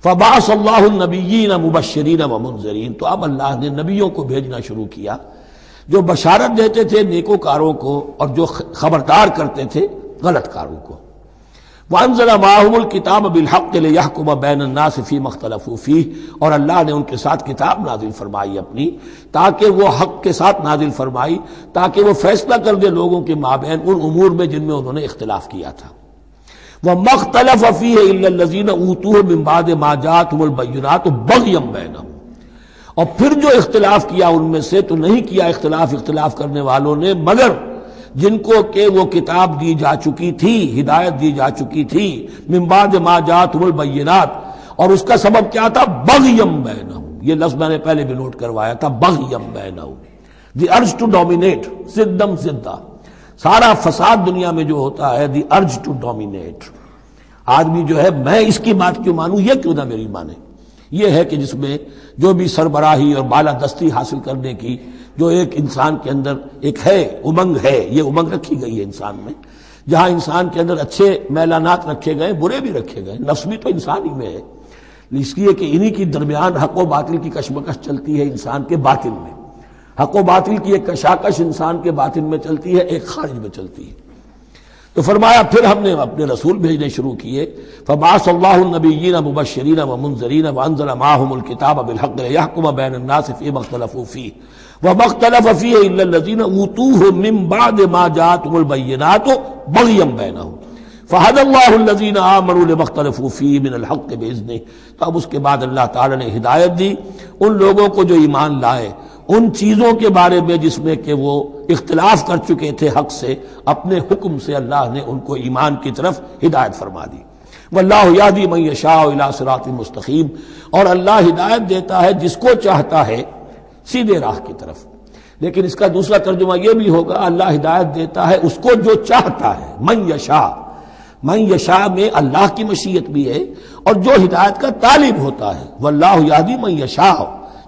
فبعث اللہ النبیین مبشرین ومنذرین، تو اب اللہ نے نبیوں کو بھیجنا شروع کیا جو بشارت دیتے تھے نیکوکاروں کو اور جو خبردار کرتے تھے غلط کاروں کو۔ وانزل معهم الکتاب بالحق لیحکم بین الناس فیما اختلفوا فیہ، اور اللہ نے ان کے ساتھ کتاب نازل فرمائی اپنی، تاکہ وہ حق کے ساتھ نازل فرمائی، تاکہ وہ فیصلہ کر دے لوگوں کے مابین ان امور میں جن میں انہوں نے اختلاف کیا تھا۔ وَمَا اخْتَلَفَ فِيهِ إِلَّا الَّذِينَ أُوتُوهُ مِن بَعْدِ مَا جَاءَتْهُمُ الْبَيِّنَاتُ بَغْيًا بَيْنَهُمْ، اور پھر جو اختلاف کیا ان میں سے تو نہیں کیا اختلاف کرنے والوں نے مگر جن کو کہ وہ کتاب دی جا چکی تھی، ہدایت دی جا چکی تھی، من بعد ما جاءتهم البینات، اور اس کا سبب کیا تھا، بغیم بینہم، یہ لفظ میں نے پہلے بھی نوٹ کروایا تھا، بغیم بینہم، دی ارج ٹو ڈومینیٹ، زدم زدہ، سارا فساد دنیا میں جو ہوتا ہے دی ارج ٹو ڈومینیٹ، آدمی جو ہے میں اس کی بات کیوں مانوں، یہ کیوں نہ میری مانے، یہ ہے کہ جس میں جو بھی سربراہی اور بالادستی حاصل کرنے کی جو ایک انسان کے اندر ایک ہے، امنگ ہے، یہ امنگ رکھی گئی ہے انسان میں، جہاں انسان کے اندر اچھے میلانات رکھے گئے، برے بھی رکھے گئے، نفس بھی تو انسان ہی میں ہے، اس لیے کہ انہی کی درمیان حق و باطل کی کشمکش چلتی ہے انسان کے باطن میں، حق و باطل کی ایک کشاکش انسان کے باطن میں چلتی ہے، ایک خارج میں چلتی ہے۔ تو فرمایا پھر ہم نے اپنے رسول بھیجنے شروع کیے، فبعث اللہ النبیین مبشرین ومنذرین وانزل معهم الکتاب بالحق لیحکم بین الناس فیما اختلفوا فیہ وما اختلف فیہ الا الذین اوتوہ من بعد ما جاءتهم البینات بغیا بینہم فہدی اللہ الذین آمنوا لما اختلفوا فیہ من الحق باذنہ۔ تو اب اس کے بعد اللہ تعالی نے ہدایت دی ان لوگوں کو جو ایمان لائے ان چیزوں کے بارے میں جس میں کہ وہ اختلاف کر چکے تھے حق سے، اپنے حکم سے اللہ نے ان کو ایمان کی طرف ہدایت فرما دی۔ واللہ یہدی من یشاء الی صراط مستقیم، اور اللہ ہدایت دیتا ہے جس کو چاہتا ہے سیدھے راہ کی طرف۔ لیکن اس کا دوسرا ترجمہ یہ بھی ہوگا اللہ ہدایت دیتا ہے اس کو جو چاہتا ہے، من یشاء، من یشاء میں اللہ کی مشیت بھی ہے اور جو ہدایت کا طالب ہوتا ہے، واللہ یہدی من یشاء،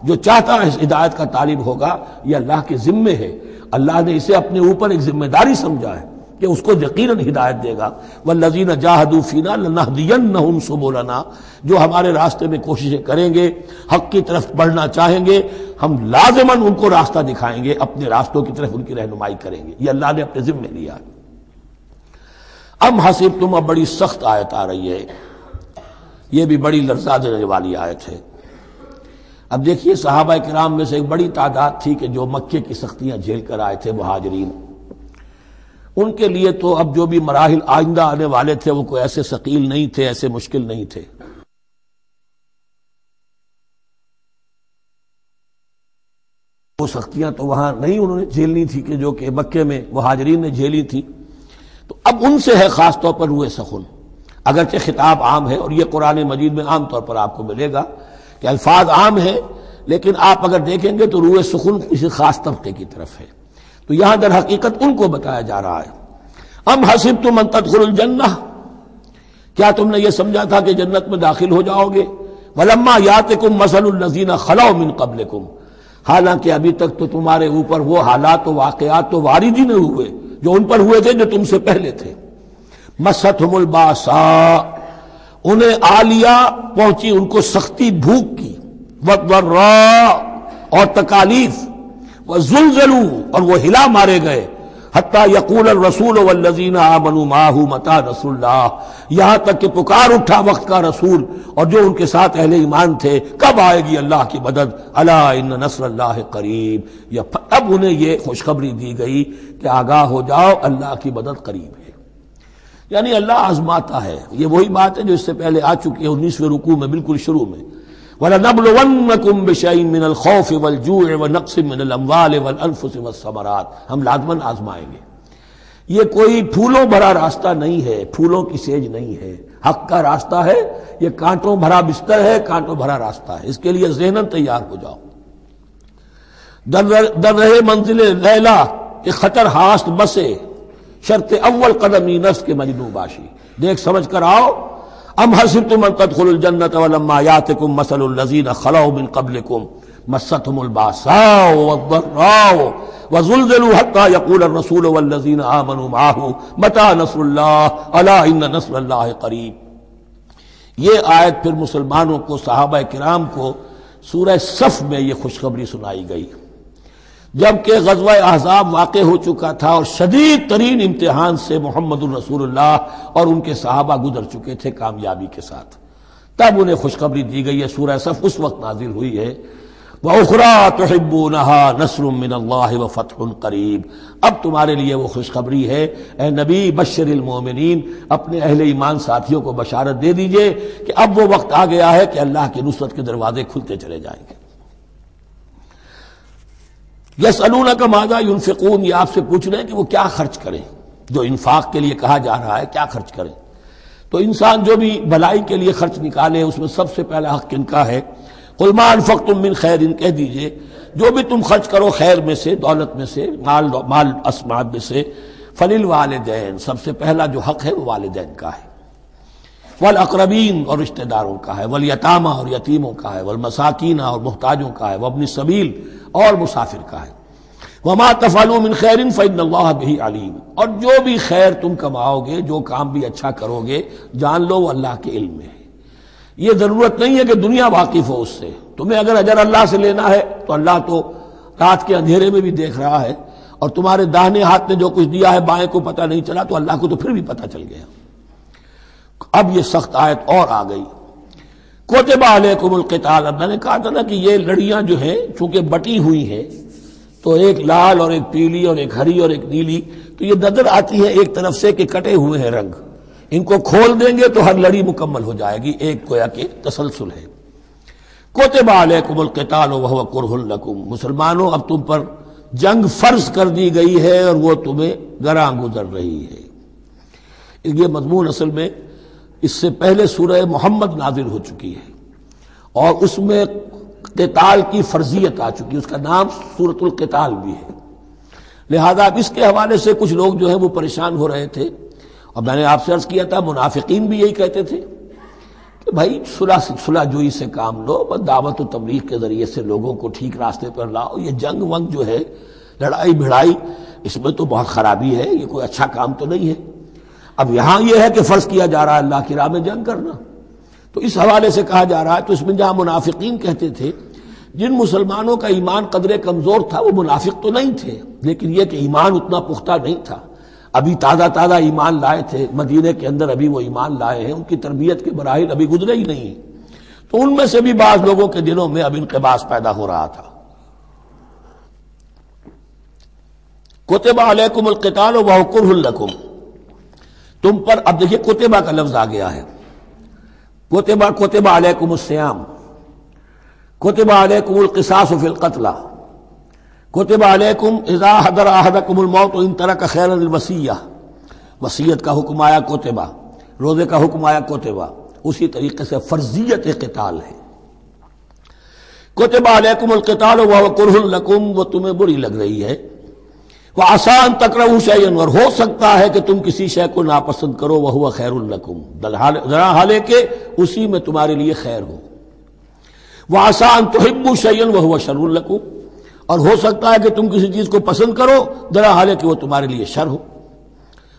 جو چاہتا ہے اس ہدایت کا طالب ہوگا، یہ اللہ کے ذمے ہے، اللہ نے اسے اپنے اوپر ایک ذمہ داری سمجھا ہے کہ اس کو یقیناً ہدایت دے گا۔ والذین جاہدوا فینا لنہدینہم سبلنا، جو ہمارے راستے میں کوششیں کریں گے، حق کی طرف بڑھنا چاہیں گے، ہم لازماً ان کو راستہ دکھائیں گے، اپنے راستوں کی طرف ان کی رہنمائی کریں گے، یہ اللہ نے اپنے ذمے لیا ہے۔ ام حسبتم، اب بڑی سخت آیت آ رہی ہے، یہ بھی بڑی لرزا دینے والی آیت ہے۔ اب دیکھیے صحابہ کرام میں سے ایک بڑی تعداد تھی کہ جو مکے کی سختیاں جھیل کر آئے تھے، مہاجرین، ان کے لیے تو اب جو بھی مراحل آئندہ آنے والے تھے وہ کوئی ایسے ثقیل نہیں تھے، ایسے مشکل نہیں تھے۔ وہ سختیاں تو وہاں نہیں انہوں نے جھیلنی تھی کہ جو کہ مکے میں مہاجرین نے جھیلی تھی، تو اب ان سے ہے خاص طور پر روئے سخن، اگرچہ خطاب عام ہے، اور یہ قرآن مجید میں عام طور پر آپ کو ملے گا کہ الفاظ عام ہیں، لیکن آپ اگر دیکھیں گے تو روئے سخن کسی خاص طبقے کی طرف ہے۔ تو یہاں در حقیقت ان کو بتایا جا رہا ہے. ام حسبتم ان تدخلوا الجنہ، کیا تم نے یہ سمجھا تھا کہ جنت میں داخل ہو جاؤ گے؟ ولما یاتکم مثل الذین خلوا من قبلکم، حالانکہ ابھی تک تو تمہارے اوپر وہ حالات و واقعات تو وارد ہی نہیں ہوئے جو ان پر ہوئے تھے جو تم سے پہلے تھے. مستہم الباساء، انہیں آ لیا پہنچی ان کو سختی بھوک کی، والضراء اور تکالیف، وزلزلوا اور وہ ہلا مارے گئے، حتی یقول الرسول والذین آمنوا معہ متی نصر اللہ، یہاں تک کہ پکار اٹھا وقت کا رسول اور جو ان کے ساتھ اہل ایمان تھے، کب آئے گی اللہ کی مدد؟ الا ان نصر اللہ قریب، اب انہیں یہ خوشخبری دی گئی کہ آگاہ ہو جاؤ اللہ کی مدد قریب ہے. یعنی اللہ آزماتا ہے. یہ وہی بات ہے جو اس سے پہلے آ چکی ہے 19ویں رکوع میں بالکل شروع میں، وَلَنَبْلُوَنَّكُمْ بِشَيْءٍ مِّنَ الْخَوْفِ وَالْجُوعِ وَنَقْصٍ مِّنَ الْأَمْوَالِ وَالْأَنفُسِ وَالثَّمَرَاتِ، ہم لازماً آزمائیں گے. یہ کوئی پھولوں بھرا راستہ نہیں ہے، پھولوں کی سیج نہیں ہے. حق کا راستہ ہے، یہ کانٹوں بھرا بستر ہے، کانٹوں بھرا راستہ ہے. اس کے لیے ذہناً تیار ہو جاؤ. در رہے منزل لیلا کہ خطر ہاست بسے، شرط اول قدمی نفس کے مجنو باشی. دیکھ سمجھ کر آؤ. ام حسبتم ان تدخلوا الجنة ولما یاتکم مثل الذین خلوا من قبلکم مستهم الباساء والضراء وزلزلوا حتى يقول الرسول والذین آمنوا معه متی نصر اللہ الا ان نصر اللہ قریب. یہ آیت پھر مسلمانوں کو، صحابہ کرام کو سورہ صف میں یہ خوشخبری سنائی گئی جبکہ غزوہ احزاب واقع ہو چکا تھا اور شدید ترین امتحان سے محمد الرسول اللہ اور ان کے صحابہ گزر چکے تھے کامیابی کے ساتھ. تب انہیں خوشخبری دی گئی ہے. سورہ صف اس وقت نازل ہوئی ہے. وَأُخْرَىٰ تُحِبُّونَهَا نَصْرٌ مِّنَ اللَّهِ وَفَتْحٌ قَرِيبٌ، اب تمہارے لیے وہ خوشخبری ہے اے نبی، بشر المومنین، اپنے اہل ایمان ساتھیوں کو بشارت دے دیجئے کہ اب وہ وقت آ گیا ہے کہ اللہ کی نصرت کے دروازے کھلتے چلے جائیں گے. یسألونک ماذا ینفقون، یہ آپ سے پوچھ رہے ہیں کہ وہ کیا خرچ کریں. جو انفاق کے لیے کہا جا رہا ہے کیا خرچ کریں، تو انسان جو بھی بھلائی کے لیے خرچ نکالے اس میں سب سے پہلا حق کن کا ہے؟ قل ما انفقتم من خیر، کہہ دیجئے جو بھی تم خرچ کرو خیر میں سے، دولت میں سے، مال اسباب میں سے، فللوالدین، سب سے پہلا جو حق ہے وہ والدین کا ہے، والاقربین اور رشتہ داروں کا ہے، والیتامى اور یتیموں کا ہے، والمساکین اور محتاجوں کا ہے، وابن السبیل اور مسافر کا ہے. وما تفعلوا من خیر فإن اللہ بہ علیم، اور جو بھی خیر تم کماؤ گے، جو کام بھی اچھا کرو گے، جان لو وہ اللہ کے علم میں ہے. یہ ضرورت نہیں ہے کہ دنیا واقف ہو اس سے. تمہیں اگر اجر اللہ سے لینا ہے تو اللہ تو رات کے اندھیرے میں بھی دیکھ رہا ہے، اور تمہارے داہنے ہاتھ نے جو کچھ دیا ہے بائیں کو پتہ نہیں چلا تو اللہ کو تو پھر بھی پتہ چل گیا. اب یہ سخت آیت اور آ گئی. کتب علیکم القتال، اب میں نے کہا تھا نا کہ یہ لڑیاں جو ہیں چونکہ بٹی ہوئی ہیں تو ایک لال اور ایک پیلی اور ایک ہری اور ایک نیلی، تو یہ نظر آتی ہے ایک طرف سے کہ کٹے ہوئے ہیں رنگ. ان کو کھول دیں گے تو ہر لڑی مکمل ہو جائے گی، ایک گویا کہ تسلسل ہے. کتب علیکم القتال وہو کرہ لکم، مسلمانوں اب تم پر جنگ فرض کر دی گئی ہے اور وہ تمہیں گراں گزر رہی ہے. یہ مضمون اصل میں اس سے پہلے سورہ محمد نازل ہو چکی ہے اور اس میں قتال کی فرضیت آ چکی ہے، اس کا نام سورۃ القتال بھی ہے. لہذا اب اس کے حوالے سے کچھ لوگ جو ہیں وہ پریشان ہو رہے تھے، اور میں نے آپ سے عرض کیا تھا منافقین بھی یہی کہتے تھے کہ بھائی صلح جوئی سے کام لو، بس دعوت و تبلیغ کے ذریعے سے لوگوں کو ٹھیک راستے پر لاؤ. یہ جنگ ونگ جو ہے، لڑائی بھڑائی، اس میں تو بہت خرابی ہے، یہ کوئی اچھا کام تو نہیں ہے. اب یہاں یہ ہے کہ فرض کیا جا رہا ہے اللہ کی راہ میں جنگ کرنا، تو اس حوالے سے کہا جا رہا ہے. تو اس میں جہاں منافقین کہتے تھے، جن مسلمانوں کا ایمان قدرے کمزور تھا وہ منافق تو نہیں تھے، لیکن یہ کہ ایمان اتنا پختہ نہیں تھا، ابھی تازہ ایمان لائے تھے، مدینے کے اندر ابھی وہ ایمان لائے ہیں، ان کی تربیت کے مراحل ابھی گزرے ہی نہیں، تو ان میں سے بھی بعض لوگوں کے دلوں میں اب انقباض پیدا ہو رہا تھا. کتب علیکم القتال وہو کرہ لکم، تم پر اب دیکھیے کتبہ کا لفظ آ گیا ہے. کتب علیکم الصیام، کتب علیکم القصاص فی القتلى، کتب علیکم اذا حضر احدکم الموت ان ترک خیرا الوصیہ، وصیت کا حکم آیا کتبہ، روزے کا حکم آیا کتبہ. اسی طریقے سے فرضیت قتال ہے. کتب علیکم القتال وہو کرہ لکم، وہ تمہیں بری لگ رہی ہے، وَعَسَىٰ أَن تَكْرَهُوا شَيْئًا، اور ہو سکتا ہے کہ تم کسی شے کو ناپسند کرو، وَهُوَ خَيْرٌ لَكُمْ، ذرا حالے کہ اسی میں تمہارے لیے خیر ہو۔ وَعَسَىٰ أَن تُحِبُّوا شَيْئًا وَهُوَ شَرٌ لَكُمْ، اور ہو سکتا ہے کہ تم کسی چیز کو پسند کرو ذرا حالے کہ وہ تمہارے لیے شر ہو۔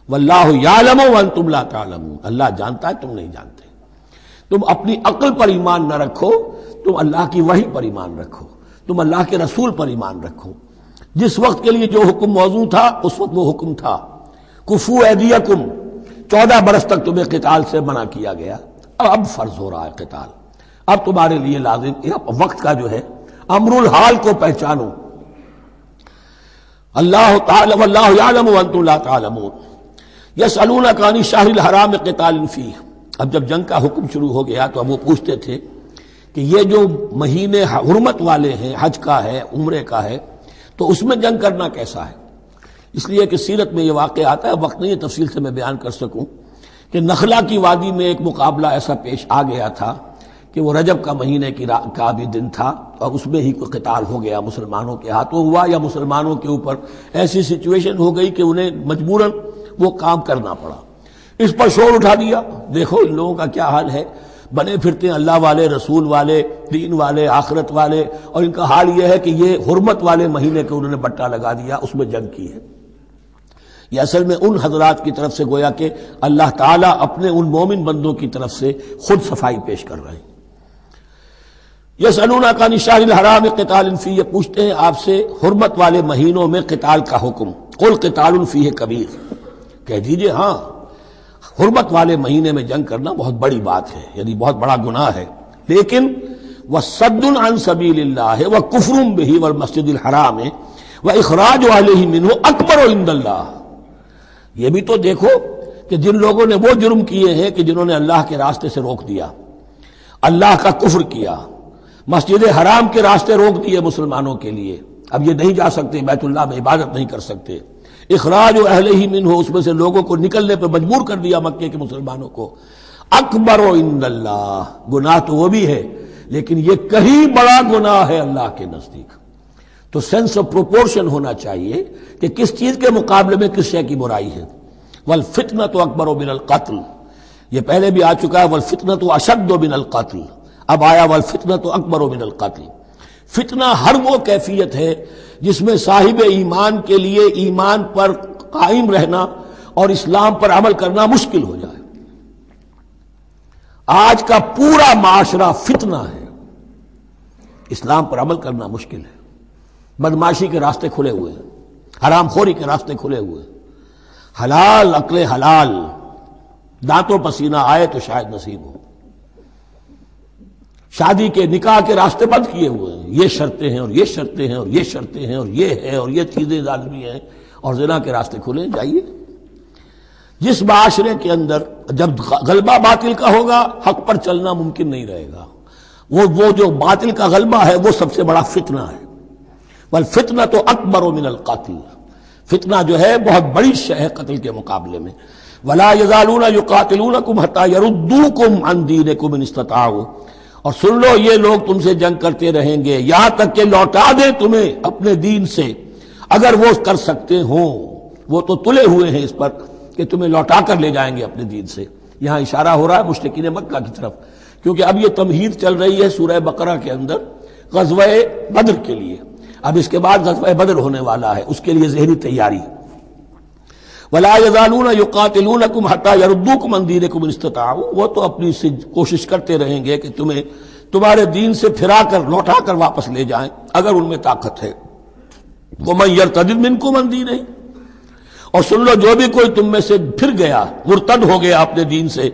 وَاللَّهُ يَعْلَمُ وَأَنتُمْ لَا تَعْلَمُونَ، اللہ جانتا ہے تم نہیں جانتے۔ تم اپنی عقل پر ایمان نہ رکھو، تم اللہ کی وحی پر ایمان رکھو، تم اللہ کے رسول پر ایمان رکھو۔ جس وقت کے لیے جو حکم موضوع تھا اس وقت وہ حکم تھا، کفو ایدیکم، 14 برس تک تمہیں قتال سے منع کیا گیا، اب فرض ہو رہا ہے قتال، اب تمہارے لیے لازم وقت کا جو ہے امر الحال کو پہچانو۔ اللہ تعالی واللہ یعلم وانتم لا تعلمون، یسألونک عن الشہر الحرام قتال فیہ، اب جب جنگ کا حکم شروع ہو گیا تو اب وہ پوچھتے تھے کہ یہ جو مہینے حرمت والے ہیں، حج کا ہے، عمرے کا ہے، تو اس میں جنگ کرنا کیسا ہے؟ اس لیے کہ سیرت میں یہ واقعہ آتا ہے، وقت نہیں ہے تفصیل سے میں بیان کر سکوں، کہ نخلا کی وادی میں ایک مقابلہ ایسا پیش آ گیا تھا کہ وہ رجب کا مہینے کا بھی دن تھا، اور اس میں ہی کوئی قتال ہو گیا، مسلمانوں کے ہاتھوں ہوا یا مسلمانوں کے اوپر ایسی سچویشن ہو گئی کہ انہیں مجبوراً وہ کام کرنا پڑا۔ اس پر شور اٹھا دیا، دیکھو ان لوگوں کا کیا حال ہے، بنے پھرتے ہیں اللہ والے، رسول والے، دین والے، آخرت والے، اور ان کا حال یہ ہے کہ یہ حرمت والے مہینے کے انہوں نے بٹا لگا دیا، اس میں جنگ کی ہے۔ یہ اصل میں ان حضرات کی طرف سے گویا کہ اللہ تعالیٰ اپنے ان مومن بندوں کی طرف سے خود صفائی پیش کر رہے ہیں۔ یسألونک عن الشہر الحرام قتال فیہ، یہ پوچھتے ہیں آپ سے حرمت والے مہینوں میں قتال کا حکم، قل قتال فیہ کبیر، کہہ دیجئے ہاں حرمت والے مہینے میں جنگ کرنا بہت بڑی بات ہے، یعنی بہت بڑا گناہ ہے، لیکن وَصَدٌّ عَن سَبِيلِ اللَّهِ وَكُفْرٌ بِهِ وَالْمَسْجِدِ الْحَرَامِ وَإِخْرَاجُ أَهْلِهِ مِنْهُ أَكْبَرُ عِندَ اللَّهِ، یہ بھی تو دیکھو کہ جن لوگوں نے وہ جرم کیے ہیں کہ جنہوں نے اللہ کے راستے سے روک دیا، اللہ کا کفر کیا، مسجد حرام کے راستے روک دیے مسلمانوں کے لیے، اب یہ نہیں جا سکتے، بیت اللہ میں عبادت نہیں کر سکتے، اخراج اہلہ منہ، اس میں سے لوگوں کو نکلنے پہ مجبور کر دیا مکے کے مسلمانوں کو، اکبر عند اللہ، گناہ تو وہ بھی ہے لیکن یہ کہیں بڑا گناہ ہے اللہ کے نزدیک۔ تو سینس آف پروپورشن ہونا چاہیے کہ کس چیز کے مقابلے میں کس شے کی برائی ہے۔ والفتنۃ اکبر من القتل، یہ پہلے بھی آ چکا ہے، والفتنۃ اشد من القتل، اب آیا والفتنۃ اکبر من القتل۔ فتنہ ہر وہ کیفیت ہے جس میں صاحب ایمان کے لیے ایمان پر قائم رہنا اور اسلام پر عمل کرنا مشکل ہو جائے۔ آج کا پورا معاشرہ فتنہ ہے، اسلام پر عمل کرنا مشکل ہے، بدماشی کے راستے کھلے ہوئے ہیں، حرام خوری کے راستے کھلے ہوئے ہیں، حلال عقل حلال دانتوں پسینہ آئے تو شاید نصیب ہو، شادی کے نکاح کے راستے بند کیے ہوئے ہیں، یہ شرطیں ہیں اور یہ شرطیں ہیں اور یہ شرطیں ہیں اور یہ ہے اور یہ چیزیں لازمی ہیں، اور زنا کے راستے کھلے جائیے۔ جس معاشرے کے اندر جب غلبہ باطل کا ہوگا حق پر چلنا ممکن نہیں رہے گا، وہ جو باطل کا غلبہ ہے وہ سب سے بڑا فتنہ ہے۔ والفتنۃ اکبر من القتل، فتنہ جو ہے بہت بڑی شے ہے قتل کے مقابلے میں۔ ولا یزالون یقاتلونکم حتی یردوکم عن دینکم ان استطاعوا، اور سن لو یہ لوگ تم سے جنگ کرتے رہیں گے یہاں تک کہ لوٹا دیں تمہیں اپنے دین سے، اگر وہ کر سکتے ہوں، وہ تو تلے ہوئے ہیں اس پر کہ تمہیں لوٹا کر لے جائیں گے اپنے دین سے۔ یہاں اشارہ ہو رہا ہے مشرکین مکہ کی طرف، کیونکہ اب یہ تمہید چل رہی ہے سورہ بقرہ کے اندر غزوہ بدر کے لیے، اب اس کے بعد غزوہ بدر ہونے والا ہے، اس کے لیے ذہنی تیاری۔ وَلَا يَزَالُونَ يُقَاتِلُونَكُمْ حَتَّى يَرُدُّوكُمْ عَنْ دِينِكُمْ إِنِ اسْتَطَاعُوا، وہ تو اپنی سے کوشش کرتے رہیں گے کہ تمہیں تمہارے دین سے پھرا کر لوٹا کر واپس لے جائیں اگر ان میں طاقت ہے۔ وَمَن يَرْتَدِدْ مِنكُمْ عَنْ دِينِهِ، اور سن لو جو بھی کوئی تم میں سے پھر گیا، مرتد ہو گیا اپنے دین سے،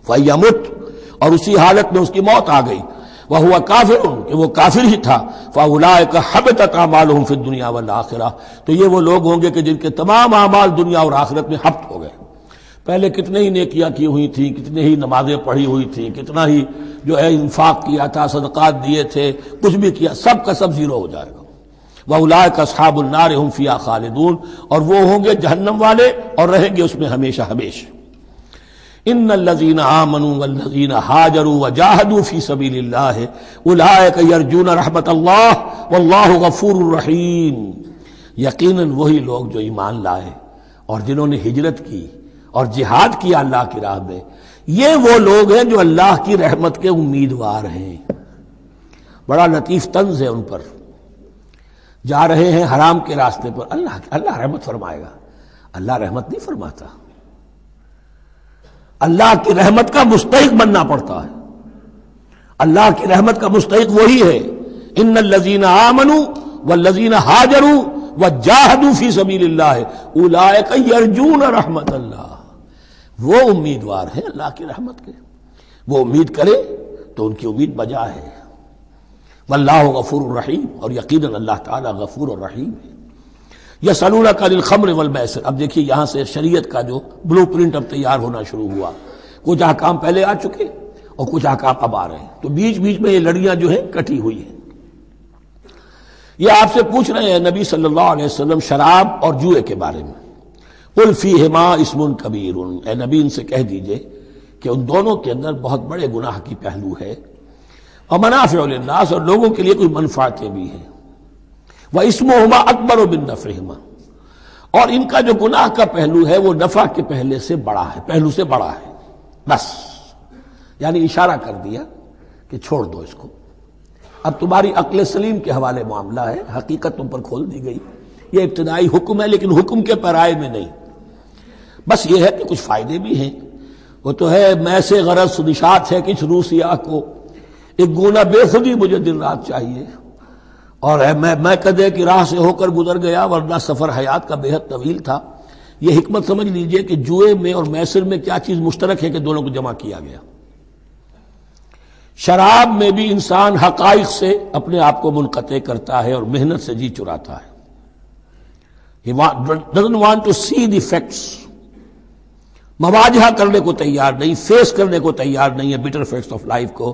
فَيَمُتْ، اور اسی حالت میں اس کی موت آ گئی، وَهُوَ كَافِرٌ، کہ وہ کافر ہی تھا، فَأُولَٰئِكَ حَبِطَتْ أَعْمَالُهُمْ فِي الدُّنْيَا وَالْآخِرَةِ، تو یہ وہ لوگ ہوں گے کہ جن کے تمام اعمال دنیا اور آخرت میں حبط ہو گئے۔ پہلے کتنے ہی نیکیاں کی ہوئی تھیں، کتنے ہی نمازیں پڑھی ہوئی تھیں، کتنا ہی جو ہے انفاق کیا تھا، صدقات دیے تھے، کچھ بھی کیا، سب کا سب زیرو ہو جائے گا۔ وَأُولَٰئِكَ أَصْحَابُ النَّارِ هُمْ فِيهَا خَالِدُونَ، اور وہ ہوں گے جہنم والے اور رہیں گے اس میں ہمیشہ ہمیشہ۔ ان الذين آمنوا والذين هاجروا وجاهدوا في سبيل الله اولئك يرجون رحمت الله والله غفور رحيم، یقیناً وہی لوگ جو ایمان لائے اور جنہوں نے ہجرت کی اور جہاد کیا اللہ کی راہ میں، یہ وہ لوگ ہیں جو اللہ کی رحمت کے امیدوار ہیں۔ بڑا لطیف طنز ہے ان پر، جا رہے ہیں حرام کے راستے پر، اللہ رحمت فرمائے گا۔ اللہ رحمت نہیں فرماتا، اللہ کی رحمت کا مستحق بننا پڑتا ہے۔ اللہ کی رحمت کا مستحق وہی ہے، ان الذین آمنوا والذین ہاجروا وجاہدوا فی سبیل اللہ اولئک یرجون رحمت اللہ۔ وہ امیدوار ہیں اللہ کی رحمت کے، وہ امید کرے تو ان کی امید بجا ہے۔ واللہ غفور الرحیم، اور یقیناً اللہ تعالیٰ غفور الرحیم ہے۔ یسألونک عن الخمر والمیسر، اب دیکھیے یہاں سے شریعت کا جو بلو پرنٹ اب تیار ہونا شروع ہوا، کچھ احکام پہلے آ چکے اور کچھ احکام اب آ رہے ہیں، تو بیچ بیچ میں یہ لڑیاں جو ہیں کٹی ہوئی ہیں۔ یہ آپ سے پوچھ رہے ہیں نبی صلی اللہ علیہ وسلم شراب اور جوئے کے بارے میں، قل فیہما اسم کبیر، اے نبی ان سے کہہ دیجئے کہ ان دونوں کے اندر بہت بڑے گناہ کی پہلو ہے، ومنافع للناس، اور لوگوں کے لیے کچھ منفعتیں بھی ہیں، واسمہما اکبر من نفعہما، اور ان کا جو گناہ کا پہلو ہے وہ نفع کے پہلو سے بڑا ہے، بس یعنی اشارہ کر دیا کہ چھوڑ دو اس کو، اب تمہاری عقل سلیم کے حوالے معاملہ ہے، حقیقت تم پر کھول دی گئی، یہ ابتدائی حکم ہے لیکن حکم کے پیرائے میں نہیں، بس یہ ہے کہ کچھ فائدے بھی ہیں، وہ تو ہے میں سے غرض نشات ہے کچھ روح سیاہ کو، ایک گونا بے خودی مجھے دن رات چاہیے، اور میں کدے کی راہ سے ہو کر گزر گیا ورنہ سفر حیات کا بے حد طویل تھا۔ یہ حکمت سمجھ لیجئے کہ جوئے میں اور میسر میں کیا چیز مشترک ہے کہ دونوں کو جمع کیا گیا۔ شراب میں بھی انسان حقائق سے اپنے آپ کو منقطع کرتا ہے اور محنت سے جی چراتا ہے، He doesn't want to see the facts، مواجہہ کرنے کو تیار نہیں، فیس کرنے کو تیار نہیں ہے bitter facts of life کو،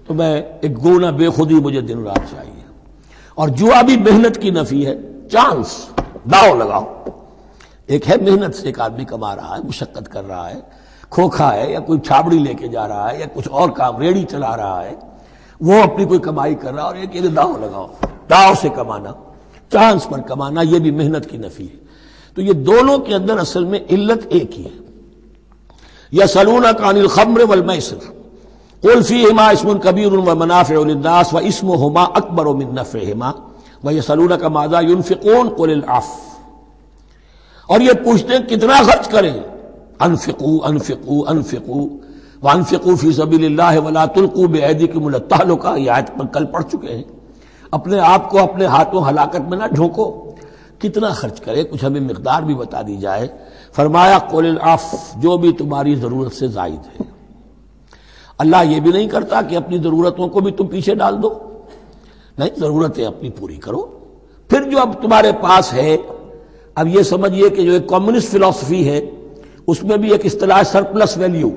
تو میں ایک گونا بے خودی مجھے دن رات چاہیے۔ اور جوا بھی محنت کی نفی ہے، چانس، داؤ لگاؤ، ایک ہے محنت سے ایک آدمی کما رہا ہے، مشقت کر رہا ہے، کھوکھا ہے یا کوئی چھابڑی لے کے جا رہا ہے یا کچھ اور کام ریڑھی چلا رہا ہے، وہ اپنی کوئی کمائی کر رہا ہے، اور ایک داؤ لگاؤ، داؤ سے کمانا، چانس پر کمانا، یہ بھی محنت کی نفی ہے۔ تو یہ دونوں کے اندر اصل میں علت ایک ہی ہے۔ یسألونک عن الخمر والمیسر قل فیہما اسم کبیر ومنافع للناس واسمہما اکبر من نفعہما ویسألونک ماذا ينفقون قل العفو، اور یہ پوچھتے ہیں کتنا خرچ کریں، انفقوا انفقوا انفقوا وانفقوا فی سبیل اللہ ولا تلقوا بایدیکم الی التہلکہ، یہ آیت پر کل پڑھ چکے ہیں۔ اپنے آپ کو اپنے ہاتھوں ہلاکت میں نہ ڈھونکو، کتنا خرچ کرے، کچھ ہمیں مقدار بھی بتا دی جائے۔ فرمایا قل العفو، جو بھی تمہاری ضرورت سے زائد ہے۔ اللہ یہ بھی نہیں کرتا کہ اپنی ضرورتوں کو بھی تم پیچھے ڈال دو، نہیں، ضرورتیں اپنی پوری کرو، پھر جو اب تمہارے پاس ہے، اب یہ سمجھیے کہ جو ایک کمیونسٹ فلسفی ہے اس میں بھی ایک اصطلاح سرپلس ویلیو،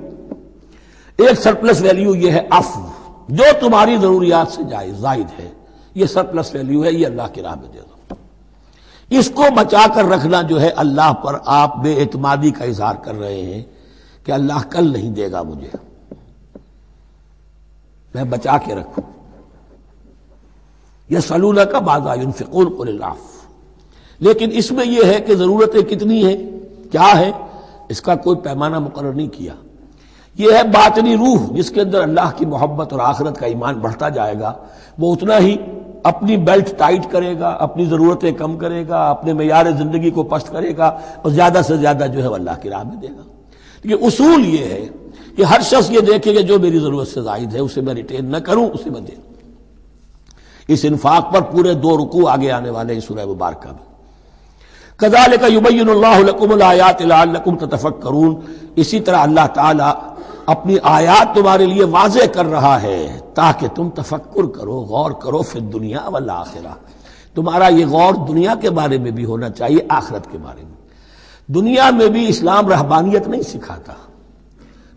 ایک سرپلس ویلیو یہ ہے عفو، جو تمہاری ضروریات سے زائد ہے، یہ سرپلس ویلیو ہے، یہ اللہ کی راہ میں دے دو۔ اس کو بچا کر رکھنا جو ہے اللہ پر آپ بے اعتمادی کا اظہار کر رہے ہیں کہ اللہ کل نہیں دے گا مجھے، میں بچا کے رکھوں۔ یسألونک ماذا ينفقون قل العفو، لیکن اس میں یہ ہے کہ ضرورتیں کتنی ہیں، کیا ہے، اس کا کوئی پیمانہ مقرر نہیں کیا۔ یہ ہے باطنی روح جس کے اندر اللہ کی محبت اور آخرت کا ایمان بڑھتا جائے گا، وہ اتنا ہی اپنی بیلٹ ٹائٹ کرے گا، اپنی ضرورتیں کم کرے گا، اپنے معیار زندگی کو پست کرے گا، اور زیادہ سے زیادہ جو ہے وہ اللہ کی راہ میں دے گا۔ لیکن اصول یہ ہے کہ ہر شخص یہ دیکھے کہ جو میری ضرورت سے زائد ہے اسے میں ریٹین نہ کروں، اسے میں دوں۔ اس انفاق پر پورے 2 رکوع آگے آنے والے ہیں سورہ مبارکہ میں۔ کذالک یبین اللہ لکم الآیات لعلکم تتفکرون، اسی طرح اللہ تعالی اپنی آیات تمہارے لیے واضح کر رہا ہے تاکہ تم تفکر کرو، غور کرو، فی الدنیا والآخرہ، تمہارا یہ غور دنیا کے بارے میں بھی ہونا چاہیے، آخرت کے بارے میں۔ دنیا میں بھی اسلام رہبانیت نہیں سکھاتا،